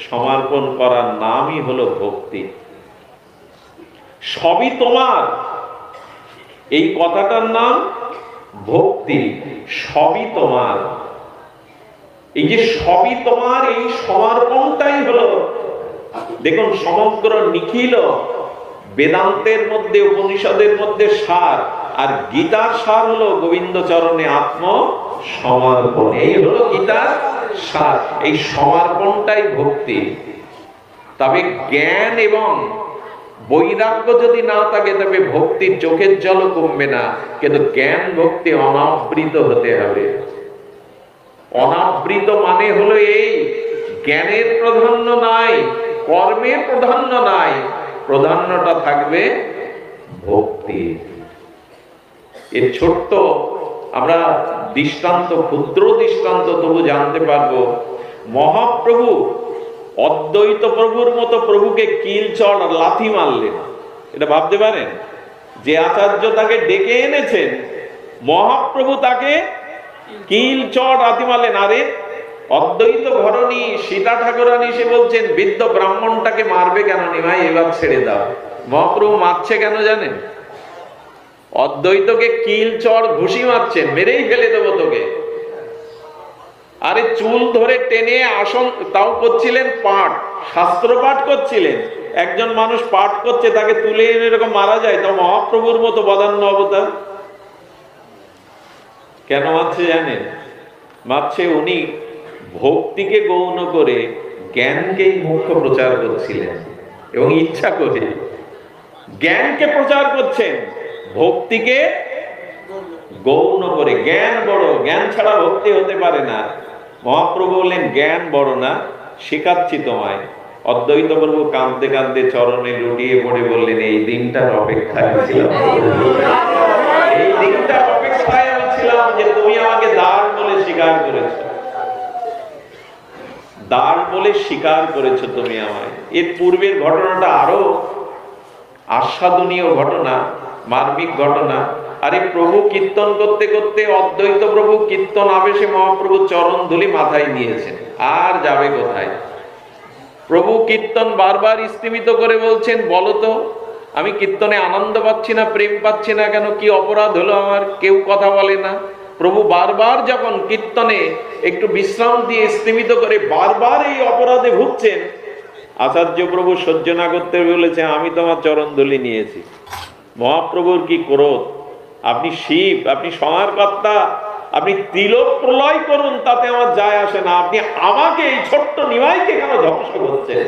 সমর্পণ করার নামই হলো ভক্তি। সবই তোমার, এই কথাটার নাম ভক্তি। সবই তোমার, এই যে সবই তোমার, এই সমর্পণটাই হলো, দেখুন সমগ্র নিখিল বেদান্তের মধ্যে উপনিষদের মধ্যে সার, আর গীতার সার হলো গোবিন্দ চরণে আত্ম সমর্পণ। এই হলো গীতার সার। এই সমর্পণটাই ভক্তি। তবে জ্ঞান এবং বৈরাগ্য যদি না থাকে তবে ভক্তির চোখের জলও কমবে না। কিন্তু জ্ঞান ভক্তি অনাবৃত হতে হবে। অনাবৃত মানে হলো এই, জ্ঞানের প্রাধান্য নাই, কর্মের প্রাধান্য নাই, প্রাধান্যটা থাকবে ভক্তি। এর ছোট্ট আমরা দৃষ্টান্ত, ক্ষুদ্র দৃষ্টান্ত তবু জানতে পারবো। মহাপ্রভু অদ্বৈত প্রভুর মতো প্রভুকে কিল চড় লাথি মারলেন, এটা ভাবতে পারেন? যে আচার্য তাকে ডেকে এনেছেন, মহাপ্রভু তাকে কিল চড় লাথি মারলেন। আরে অদ্বৈত ঘরণী সীতা ঠাকুরানী সে বলছেন বৃদ্ধ ব্রাহ্মণটাকে মারবে কেন নিমাই, এবার ছেড়ে দাও। মহাপ্রভু মারছে কেন জানেন? অদ্বৈতকে কিল চড় ঘুষি মারছেন, মেরেই ফেলে দেবো তোকে। আরে চুল ধরে টেনে আসন, তাও করছিলেন পাঠ, শাস্ত্র পাঠ করছিলেন। একজন মানুষ পাঠ করছে, তাকে তুলে এনে এরকম মারা যায়? তো মহাপ্রভুর মতো বদান্য অবতার কেন মারছে জানেন? মারছে উনি ভক্তিকে গৌণ করে জ্ঞানকেই মুখ্য প্রচার করছিলেন, এবং ইচ্ছা করে জ্ঞানকে প্রচার করছেন, ভক্তিকে গৌণ করে। জ্ঞান বড়, জ্ঞান ছাড়া ভক্তি হতে পারে না। মহাপ্রভু বললেন জ্ঞান বড় না, শেখাচ্ছি তোমায়। অদ্বৈত প্রভু কাঁদতে কাঁদতে চরণে লুটিয়ে পড়ে বললেন এই দিনটার অপেক্ষায় ছিলাম, এই দিনটার অপেক্ষায় আমি ছিলাম যে তুমি আমাকে দাঁড় বলে স্বীকার করেছ, দাঁড় বলে স্বীকার করেছো তুমি আমায়। এর পূর্বের ঘটনাটা আরো আস্বাদনীয় ঘটনা, মার্মিক ঘটনা। আরে প্রভু কীর্তন করতে করতে অদ্বৈত প্রভু কীর্তন আবেশে মহাপ্রভু চরণ ধুলি মাথায় নিয়েছেন, আর যাবে কোথায়? প্রভু কীর্তন বারবার স্তিমিত করে বলছেন বলতো আমি কীর্তনে আনন্দ পাচ্ছি না, প্রেম পাচ্ছি না কেন? কি অপরাধ হলো আমার? কেউ কথা বলে না। প্রভু বারবার যখন কীর্তনে একটু বিশ্রাম দিয়ে স্তিমিত করে বারবার এই অপরাধে ভুগছেন, আচার্য প্রভু সহ্য না করতে বলেছে আমি তোমার চরণ ধুলি নিয়েছি। মহাপ্রভুর কি ক্রোধ! আপনি শিব, আপনি সংহারকর্তা, আপনি তিলক প্রলয় করুন, তাতে আমার যায় আসে না। আপনি আমাকে, এই ছোট্ট নিমাইকে কেন ধ্বংস করছেন?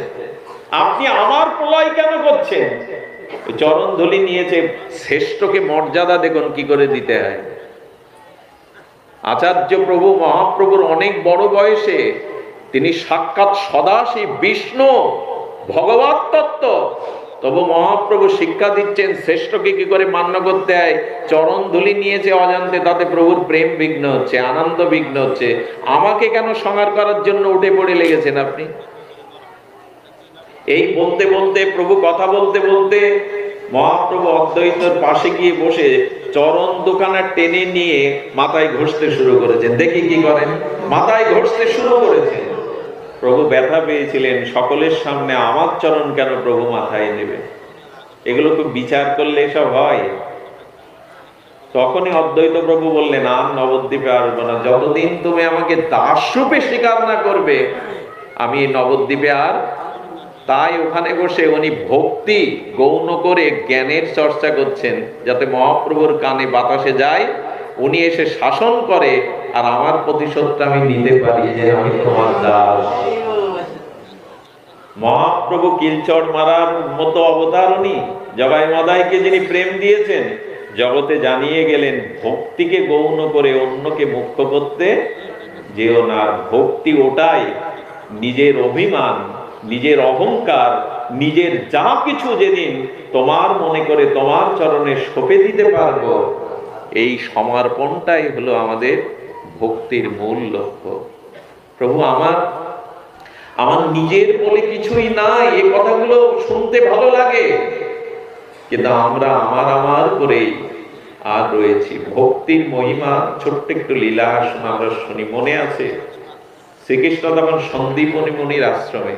আপনি আমার প্রলয় কেন করছেন? চরণ ধুলি নিয়েছে। শ্রেষ্ঠকে মর্যাদা দেখুন কি করে দিতে হয়। আচার্য প্রভু মহাপ্রভুর অনেক বড় বয়সে, তিনি সাক্ষাৎ সদাশিব বিষ্ণু, ভগবত তত্ত্ব, তবু মহাপ্রভু শিক্ষা দিচ্ছেন শ্রেষ্ঠকে কি করে মান্য করতে হয়। চরণ ধুলি নিয়েছে অজান্তে, তাতে প্রভুর প্রেম বিঘ্ন হচ্ছে, আনন্দ বিঘ্ন হচ্ছে। আমাকে কেন সংহার করার জন্য উঠে পড়ে লেগেছেন আপনি? এই বলতে বলতে, প্রভু কথা বলতে বলতে, মহাপ্রভু অদ্বৈতর পাশে গিয়ে বসে চরণ দোকানা টেনে নিয়ে মাথায় ঘষতে শুরু করেছেন। দেখি কি করেন, মাথায় ঘষতে শুরু করেছেন। প্রভু ব্যথা পেয়েছিলেন, সকলের সামনে আমার চরণ কেন প্রভু মাথায় নেবে? এগুলো তো বিচার করলে এসব হয়। তখনই অদ্বৈত প্রভু বললেন, আর নবদ্বীপে আসবো না, যতদিন তুমি আমাকে দাস রূপে স্বীকার না করবে আমি নবদ্বীপে আর। তাই ওখানে বসে উনি ভক্তি গৌণ করে জ্ঞানের চর্চা করছেন, যাতে মহাপ্রভুর কানে বাতাসে যায়, উনি এসে শাসন করে আর আমার প্রতিশোধটা আমি নিতে পারি যে আমি তোমার দাস। মহাপ্রভু কিলচড় মারার মতো অবতার উনি। জগাই মাদাইকে যিনি প্রেম দিয়েছেন, জগতে জানিয়ে গেলেন ভক্তিকে গৌণ করে অন্যকে মুক্ত করতে যেও না। ভক্তি ওটাই, নিজের অভিমান, নিজের অহংকার, নিজের যা কিছু যেদিন তোমার মনে করে তোমার চরণে সঁপে দিতে পারবো, এই সমর্পণটাই হলো আমাদের ভক্তির মূল লক্ষ্য। প্রভু আমার নিজের বলে কিছুই নাই, এই কথাগুলো শুনতে ভালো লাগে, কিন্তু আমরা আমার করেই আর রয়েছি। ভক্তির মহিমা ছোট্ট একটু লীলা আমরা শুনি। মনে আছে শ্রীকৃষ্ণ তখন সন্দীপনী মুনির আশ্রমে,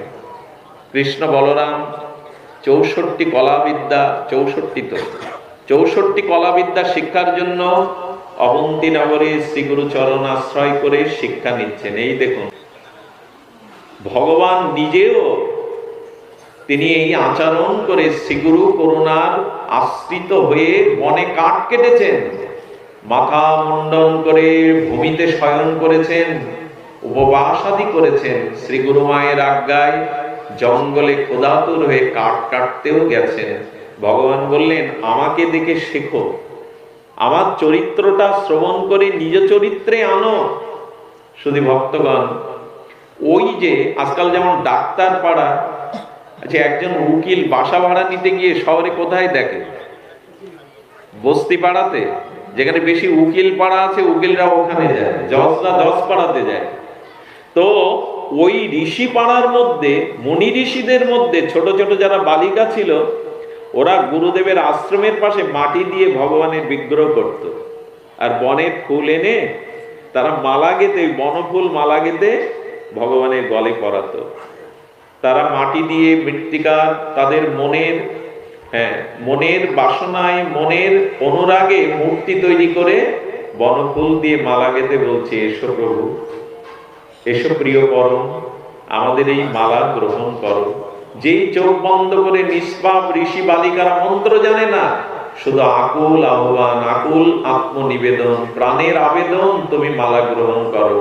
কৃষ্ণ বলরাম 64 কলাবিদ্যা, 64 কলাবিদ্যা শিক্ষার জন্য অবন্তী নগরে শ্রীগুরু চরণ আশ্রয় করে শিক্ষা নিচ্ছেন। এই দেখুন, ভগবান নিজেও তিনি এই আচরণ করে শ্রীগুরু করুণার আশ্রিত হয়ে বনে কাঠ কেটেছেন, মাথা মুন্ডন করে ভূমিতে শয়ন করেছেন, উপবাস আদি করেছেন। শ্রী গুরু মায়ের আজ্ঞায় জঙ্গলে খোদাতুর হয়ে কাঠ কাটতেও গেছেন। ভগবান বললেন, আমাকে দেখে শেখো, আমার চরিত্রটা শ্রবণ করে নিজ চরিত্রে আনো। শুধু ভক্তগণ, ওই যে আজকাল যেমন ডাক্তার পাড়া, আচ্ছা একজন উকিল বাসা ভাড়া নিতে গিয়ে শহরে কোথায় দেখে? বস্তি পাড়াতে, যেখানে বেশি উকিল পাড়া আছে উকিলরা ওখানে যায়, জজরা জজ পাড়াতে যায়। তো ওই ঋষি পাড়ার মধ্যে, মুনি ঋষিদের মধ্যে ছোট ছোট যারা বালিকা ছিল, ওরা গুরুদেবের আশ্রমের পাশে মাটি দিয়ে ভগবানের বিগ্রহ করত, আর বনের ফুল এনে তারা মালা গেঁথে, বনফুল মালা গেঁথে ভগবানের গলে পরাতো। তারা মাটি দিয়ে মৃত্তিকার তাদের মনের বাসনায়, মনের অনুরাগে মূর্তি তৈরি করে বনফুল দিয়ে মালা গেঁথে বলছে, এসো প্রভু, এসো প্রিয় পরম, আমাদের এই মালা গ্রহণ করো। যেই চোখ বন্ধ করে নিষ্পাপ ঋষি বালিকারা মন্ত্র জানে না, শুধু আকুল আহ্বান, আকুল আত্মনিবেদন, প্রাণের আবেদন, তুমি মালা গ্রহণ করো।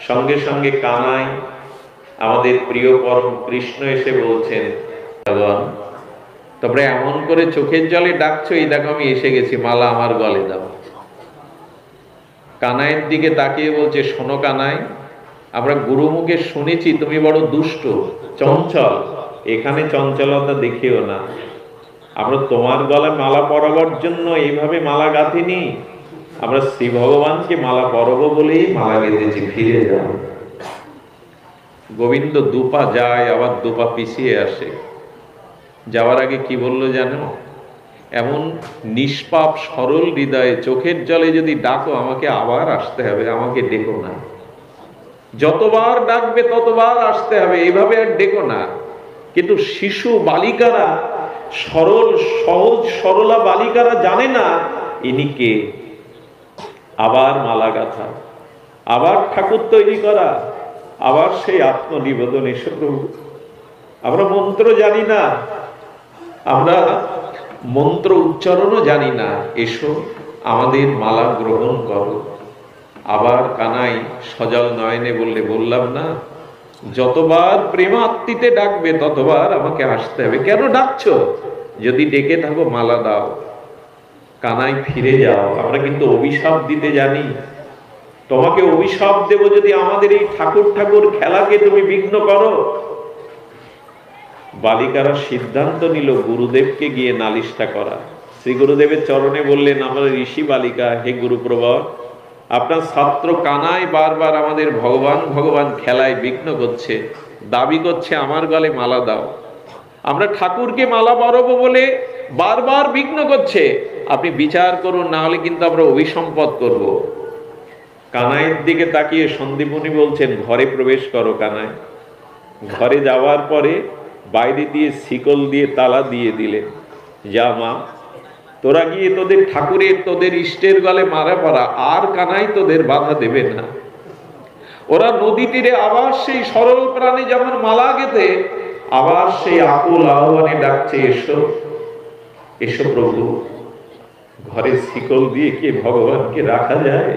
সঙ্গে সঙ্গে কানাই, আমাদের প্রিয় পরম কৃষ্ণ এসে বলছেন, ভগবান তোমরা এমন করে চোখের জলে ডাকছো, এই দেখো আমি এসে গেছি, মালা আমার গলে দাও। কানাইয়ের দিকে তাকিয়ে বলছে, শোনো কানাই, আমরা গুরুমুখে শুনেছি তুমি বড় দুষ্ট, চঞ্চল, এখানে চঞ্চলতা দেখিও না। আমরা তোমার গলায় মালা পরাবার জন্য এইভাবে মালা গাঁথিনি, আমরা শ্রী ভগবানকে মালা পরবো বলেই মালা গেঁথেছি, ফিরে যাও। গোবিন্দ দুপা যায়, আবার দুপা পিছিয়ে আসে। যাওয়ার আগে কি বললো জানো? এমন নিষ্পাপ সরল হৃদয়ে চোখের জলে যদি ডাকো, আমাকে আবার আসতে হবে, আমাকে ডেকো না। যতবার ডাকবে ততবার আসতে হবে, এইভাবে আর ডেকো না। কিন্তু শিশু বালিকারা, সরল সহজ সরলা বালিকারা জানে না ইনি কে। আবার মালা গাঁথা, আবার ঠাকুর তৈরি করা, আবার সেই আত্মনিবেদন, এসো প্রভু। আমরা মন্ত্র জানি না, আমরা মন্ত্র উচ্চারণও জানি না, এসো আমাদের মালা গ্রহণ করো। আবার কানাই সজল নয়নে বললে, বললাম না, যতবার প্রেমাত্মিতে ডাকবে ততবার আমাকে আসতে হবে। কেন ডাকছো? যদি ডেকে থাকো মালা দাও। কানাই ফিরে যাও। আমরা কিন্তু অভিশাপ দিতে জানি। তোমাকে অভিশাপ দেব যদি আমাদের এই ঠাকুর ঠাকুর খেলাকে তুমি বিঘ্ন করো। বালিকারা সিদ্ধান্ত নিল গুরুদেবকে গিয়ে নালিশটা করা। শ্রী গুরুদেবের চরণে বললেন, আমরা ঋষি বালিকা, হে গুরুপ্রবর, আপনার ছাত্র কানাই বারবার আমাদের ভগবান ভগবান খেলায় বিঘ্ন করছে, দাবি করছে আমার গলে মালা দাও। আমরা ঠাকুরকে মালা পরাবো বলে বারবার বিঘ্ন করছে, আপনি বিচার করুন, না হলে কিন্তু আমরা অভিসম্পদ করব। কানাইয়ের দিকে তাকিয়ে সন্দীপনী বলছেন, ঘরে প্রবেশ করো কানাই। ঘরে যাওয়ার পরে বাইরে দিয়ে শিকল দিয়ে তালা দিয়ে দিলেন। যা মা, তোরা গিয়ে তোদের ঠাকুরের, তোদের ইষ্টের গলে মারা পড়া, আর কানাই তোদের বাধা দেবে না। ওরা নদী তীরে আবার সেই সরল প্রাণে যেমন মালা গেতে, আবার সেই আকুল আহ্বানে ডাকছে, এসো এসো প্রভু। ঘরে শিকল দিয়ে কি ভগবানকে রাখা যায়?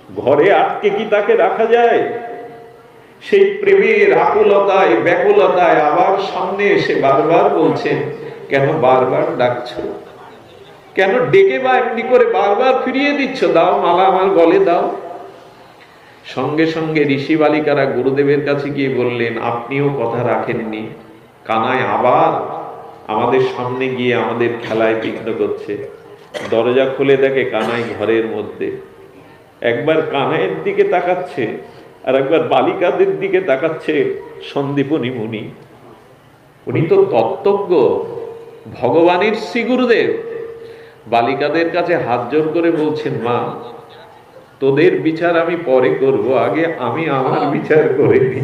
ঘরে আটকে কি তাকে রাখা যায়? সেই প্রেমের আকুলতায় ব্যাকুলতায় আবার সামনে এসে বারবার বলছেন, কেন বারবার ডাকছো? কেন ডেকে বা এমনি করে বারবার ফিরিয়ে দিচ্ছ? দাও মালা আমার গলে দাও। সঙ্গে সঙ্গে ঋষি বালিকারা গুরুদেবের কাছে গিয়ে বললেন, আপনিও কথা রাখেননি, কানাই আবার আমাদের সামনে গিয়ে আমাদের খেলায় বিঘ্ন করছে। দরজা খুলে দেখে কানাই ঘরের মধ্যে। একবার কানাইয়ের দিকে তাকাচ্ছে, আর একবার বালিকাদের দিকে তাকাচ্ছে সন্দীপনী মুনি। উনি তো তত্ত্বজ্ঞ, ভগবানের শ্রী গুরুদেব। বালিকাদের কাছে হাত জোর করে বলছেন, মা, তোদের বিচার আমি পরে করব, আগে আমি আমার বিচার করে নি।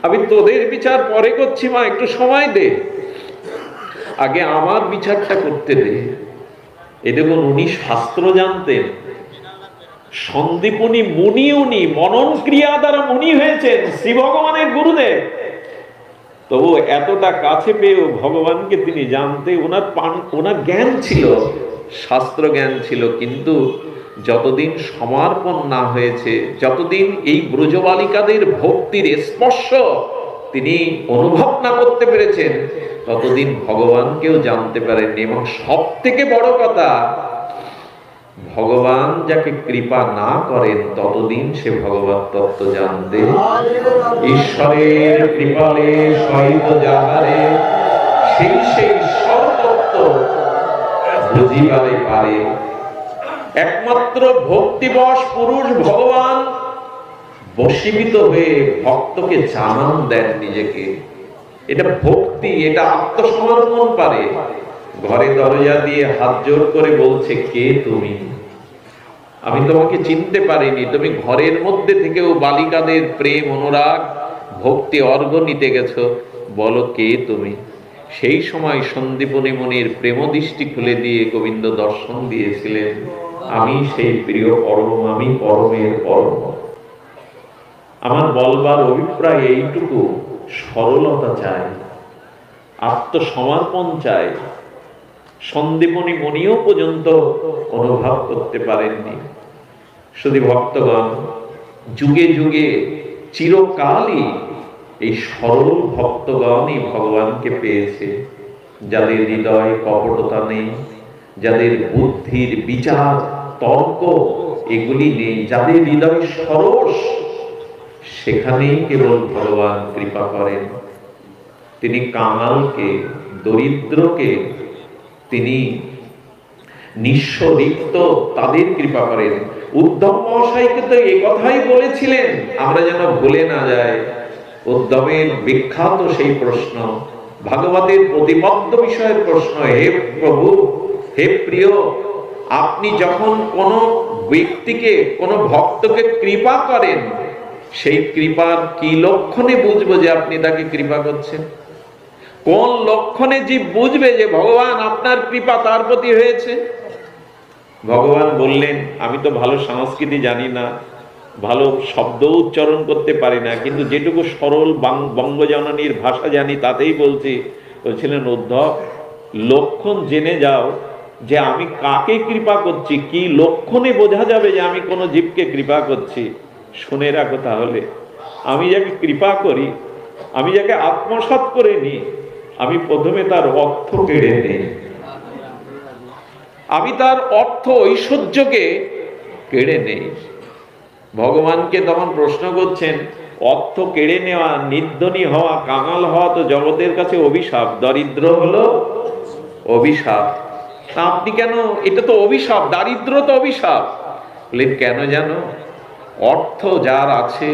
আমি তোদের বিচার পরে করছি মা, একটু সময় দে, আগে আমার বিচারটা করতে দে। এ দেখুন, উনি শাস্ত্র জানতেন। সন্দীপনী মুনি, উনি মনন ক্রিয়া দ্বারা মুনি হয়েছেন, শ্রী ভগবানের গুরুদেব। তবু এতটা কাছে পেয়েও ভগবানকে তিনি জানতে, ওনার জ্ঞান ছিল, শাস্ত্র জ্ঞান ছিল, কিন্তু যতদিন সমর্পণ না হয়েছে, যতদিন এই ব্রজবালিকাদের ভক্তির স্পর্শ তিনি অনুভব না করতে পেরেছেন, ততদিন ভগবানকেও জানতে পারেননি। এবং সব থেকে বড় কথা, ভগবান যাকে কৃপা না করেন ততদিন সে ভগবত তত্ত্ব জানতে। ঈশ্বরের কৃপালে সহিত যাহারে, সেই সেই ঈশ্বর তত্ত্ব বুঝিবারে পারে। একমাত্র ভক্তিবশ পুরুষ ভগবান বশীভূত হয়ে ভক্তকে জানান দেন নিজেকে। এটা ভক্তি, এটা আত্মসমর্পণ পারে। ঘরে দরজা দিয়ে হাত জোর করে বলছে, কে তুমি? আমি তোমাকে চিনতে পারিনি। তুমি ঘরের মধ্যে থেকেও বালিকাদের প্রেম, অনুরাগ, ভক্তি অর্ঘ নিতে গেছো, বলো কে তুমি? সেই সময় সন্দীপনী মুনির প্রেম দৃষ্টি খুলে দিয়ে গোবিন্দ দর্শন দিয়েছিলেন, আমি সেই প্রিয় পরম, আমি পরমের পরম। আমার বলবার অভিপ্রায় এইটুকু, সরলতা চাই, আত্মসমর্পণ চাই। সন্দীপনী মুনিও পর্যন্ত অনুভব করতে পারেননি। শুধু ভক্তগণ, যুগে যুগে চিরকালই এই সরল ভক্তগণই ভগবানকে পেয়েছে, যাদের হৃদয়ে কপটতা নেই, যাদের বুদ্ধির বিচার তর্ক এগুলি নেই, যাদের হৃদয় সরস, সেখানেই কেবল ভগবান কৃপা করেন। তিনি কাঙালকে, দরিদ্রকে, তিনি নিঃস্ব রিক্ত তাদের কৃপা করেন। উদ্ধব মহাশয়কে তো এই কথাই বলেছিলেন, আমরা যেন ভুলে না যাই। উদ্ধবের বিখ্যাত সেই প্রশ্ন, ভাগবতের প্রতিপদ্য বিষয়ের প্রশ্ন, হে প্রভু, হে প্রিয়, আপনি যখন কোন ব্যক্তিকে, কোন ভক্তকে কৃপা করেন, সেই কৃপার কি লক্ষণে বুঝবো যে আপনি তাকে কৃপা করছেন? কোন লক্ষণে জীব বুঝবে যে ভগবান আপনার কৃপা তার প্রতি হয়েছে? ভগবান বললেন, আমি তো ভালো সংস্কৃতি জানি না, ভালো শব্দ উচ্চারণ করতে পারি না, কিন্তু যেটুকু সরল বঙ্গজননীর ভাষা জানি তাতেই বলছি। বলছিলেন, উদ্ধব, লক্ষণ জেনে যাও যে আমি কাকে কৃপা করছি। কি লক্ষণে বোঝা যাবে যে আমি কোনো জীবকে কৃপা করছি? শুনে রাখো তাহলে, আমি যাকে কৃপা করি, আমি যাকে আত্মসাৎ করে নিই, আমি প্রথমে তার অর্থ কেড়ে নিই, আমি তার অর্থ ঐশ্বর্যকে কেড়ে নেই। ভগবানকে তখন প্রশ্ন করছেন, অর্থ কেড়ে নেওয়া, নির্ধনী হওয়া, কাঙাল হওয়া তো জগতের কাছে অভিশাপ। দরিদ্র হলো অভিশাপ। তা আপনি কেন, এটা তো অভিশাপ, দারিদ্র তো অভিশাপ। বললেন কেন জানো? অর্থ যার আছে,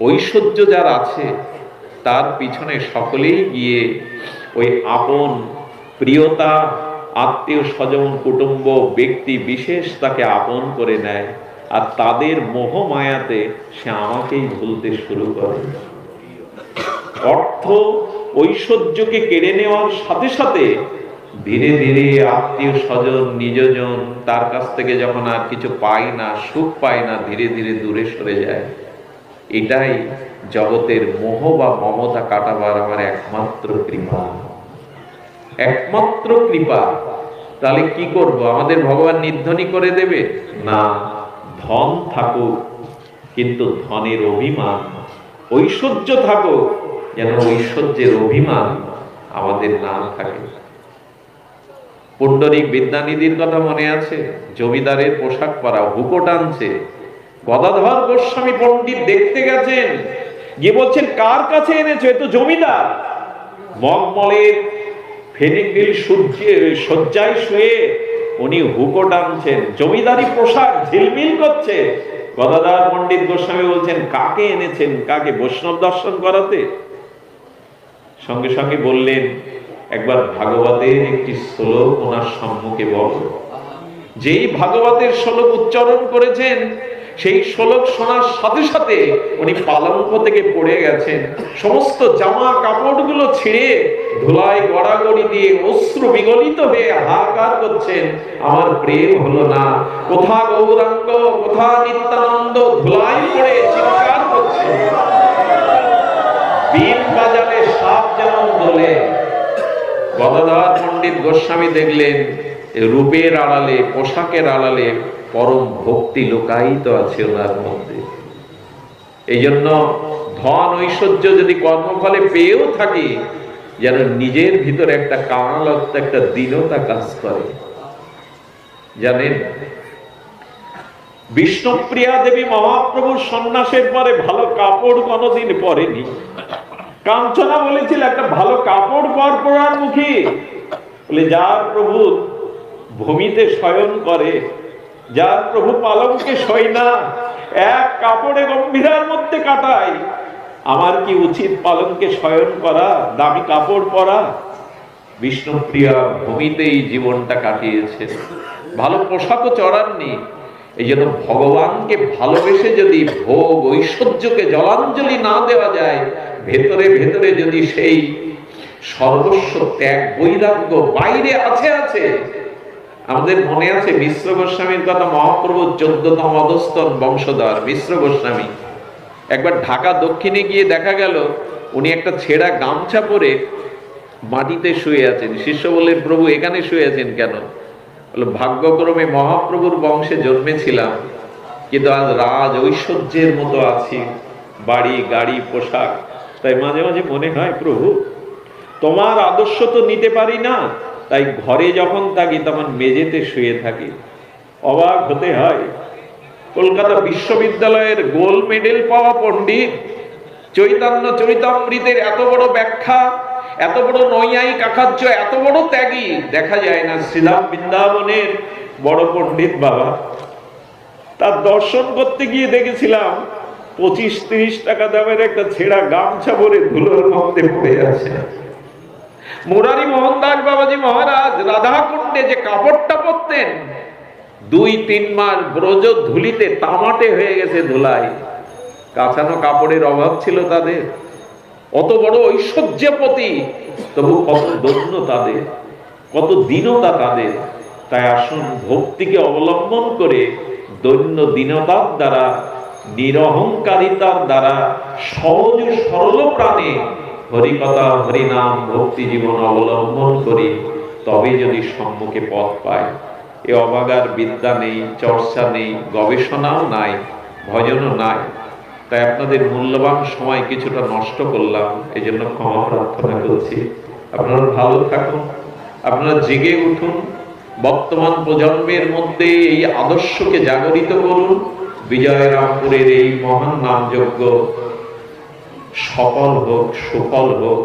ঐশ্বর্য যার আছে, তার পিছনে সকলেই গিয়ে ওই আপন প্রিয়তা, আত্মীয় স্বজন, কুটুম্ব, ব্যক্তি বিশেষ তাকে আপন করে নেয়, আর তাদের মোহ মায়াতে সে আমাকেই ভুলতে শুরু করে। অর্থ ঐশ্বর্যকে কেড়ে নেওয়ার সাথে সাথে ধীরে ধীরে আত্মীয় স্বজন, নিজজন তার কাছ থেকে যখন আর কিছু পায় না, সুখ পায় না, ধীরে ধীরে দূরে সরে যায়। এটাই জগতের মোহ বা মমতা কাটাবার আমার একমাত্র কৃপা, একমাত্র কৃপা। তাহলে কি করব? আমাদের ভগবান নির্ধনী করে দেবে না। ধন থাকুক, কিন্তু ধনের অভিমান, ঐশ্বর্য থাকুক, যেন ঐশ্বর্যের অভিমান আমাদের না থাকে। পুণ্ডরিক বিদ্যানিধির কথা মনে আছে? জমিদারের পোশাক পরা, হুকো টানছে। গদাধর গোস্বামী পণ্ডিত দেখতে গেছেন, গিয়ে বলছেন কার কাছে এনেছো? এ তো জমিদার। মগমলের ফেনিকিল শয্যায় শুয়ে উনি হুকো টানছেন, জমিদারি পোশাক ঝিলমিল করছে। গদাধর পণ্ডিত গোস্বামী বলছেন কাকে এনেছেন? কাকে? বৈষ্ণব দর্শন করাতে? সঙ্গে সঙ্গে বললেন একবার ভাগবতের একটি শ্লোক ওনার সম্মুখে বল। যেই ভাগবতের শ্লোক উচ্চারণ করেছেন, সেই শ্লোক শোনার সাথে সাথে উনি পালঙ্ক থেকে পড়ে গেছেন। সমস্ত জামা কাপড়গুলো ছিঁড়ে ধুলায় গড়াগড়ি দিয়ে অশ্রু বিগলিত হয়ে হাহাকার করছেন, আমার প্রেম হলো না। কোথা গৌরাঙ্গ, কোথা নিত্যানন্দ, ধুলায় পড়ে চিৎকার করছেন। বীণ বাজালে সাপ যেমন দোলে। গদাধর পণ্ডিত গোস্বামী দেখলেন রূপের আড়ালে, পোশাকের আড়ালে পরম ভক্তি লুকায়িত আছে ওনার মধ্যে। এই জন্য ধন ঐশ্বর্য যদি কর্মফলে পেয়েও থাকি, যেন নিজের ভিতরে একটা কামালত্ব, একটা দীনতা কাজ করে। জানেন, বিষ্ণুপ্রিয়া দেবী মহাপ্রভুর সন্ন্যাসের পরে ভালো কাপড় কোনোদিন পরেনি। কাঞ্চনা বলেছিল একটা ভালো কাপড় পরার মুখী। বলে যার প্রভু ভূমিতে শয়ন করে, যার প্রভু পালঙ্কে শোয় না, এক কাপড়ে গম্ভীরার মধ্যে কাটায়, আমার কি উচিত পালঙ্কে শয়ন করা, দামি কাপড় পরা? বিষ্ণুপ্রিয়া ভূমিতেই জীবনটা কাটিয়েছে, ভালো পোশাকও চড়াননি। এই জন্য ভগবানকে ভালোবেসে যদি ভোগ ঐশ্বর্যকে জলাঞ্জলি না দেওয়া যায়, ভেতরে ভেতরে যদি সেই সর্বস্ব ত্যাগ, বৈরাগ্য বাইরে আছে। আমাদের মনে আছে মিশ্র গোস্বামীর কথা, মহাপ্রভুর 14তম অধস্তন বংশধর মিশ্র গোস্বামী। একবার ঢাকা দক্ষিণে গিয়ে দেখা গেল উনি একটা ছেঁড়া গামছা পরে মাটিতে শুয়ে আছেন। শিষ্য বললেন প্রভু এখানে শুয়ে আছেন কেন? বলল ভাগ্যক্রমে মহাপ্রভুর বংশে জন্মেছিলাম, কিন্তু আজ রাজ ঐশ্বর্যের মতো আছি, বাড়ি গাড়ি পোশাক, তাই মাঝে মাঝে মনে হয় প্রভু তোমার আদর্শ তো নিতে পারি না, তাই ঘরে যখন থাকি তখন মেঝেতে শুয়ে থাকি। অবাক হতে হয়, কলকাতা বিশ্ববিদ্যালয়ের গোল্ড মেডেল পাওয়া পণ্ডিত, চৈতন্য চরিতামৃতের এত বড় ব্যাখ্যা, এত বড় নৈয়ায়িক আচার্য, এত বড় ত্যাগী দেখা যায় না। শ্রীধাম বৃন্দাবনের বড় পণ্ডিত বাবা, তার দর্শন করতে গিয়ে দেখেছিলাম 25-30 টাকা দামের একটা ছেঁড়া গামছা পরে ধুলোর মধ্যে পড়ে আছে। মুরারি মোহনদাস বাবাজি মহারাজ রাধাকুণ্ডে যে কাপড়টা পরতেন, 2-3 মাস ব্রজ ধুলিতে তামাটে হয়ে গেছে ধুলায়। কাঁচানো কাপড়ের অভাব ছিল তাদের। অত বড় ঐশ্বর্যপতি, তবু কত দৈন্য তাদের, কত দীনতা তাদের। তাই আসুন ভক্তিকে অবলম্বন করে দৈন্য দীনতার দ্বারা, নিরহংকারিতার দ্বারা, সহজ সরল প্রাণে হরিকথা হরিনাম ভক্তি জীবন অবলম্বন করি, তবে যদি সম্মুখে পথ পায়। এ অবাগার বিদ্যা নেই, চর্চা নেই, গবেষণাও নাই, ভজনও নাই। তাই আপনাদের মূল্যবান সময় কিছুটা নষ্ট করলাম, এই জন্য ক্ষমা প্রার্থনা করছি। আপনারা ভালো থাকুন, আপনারা জেগে উঠুন, বর্তমান প্রজন্মের মধ্যে এই আদর্শকে জাগরিত করুন। বিজয়রামপুরের এই মহান নামযজ্ঞ সফল হোক, সুফল হোক।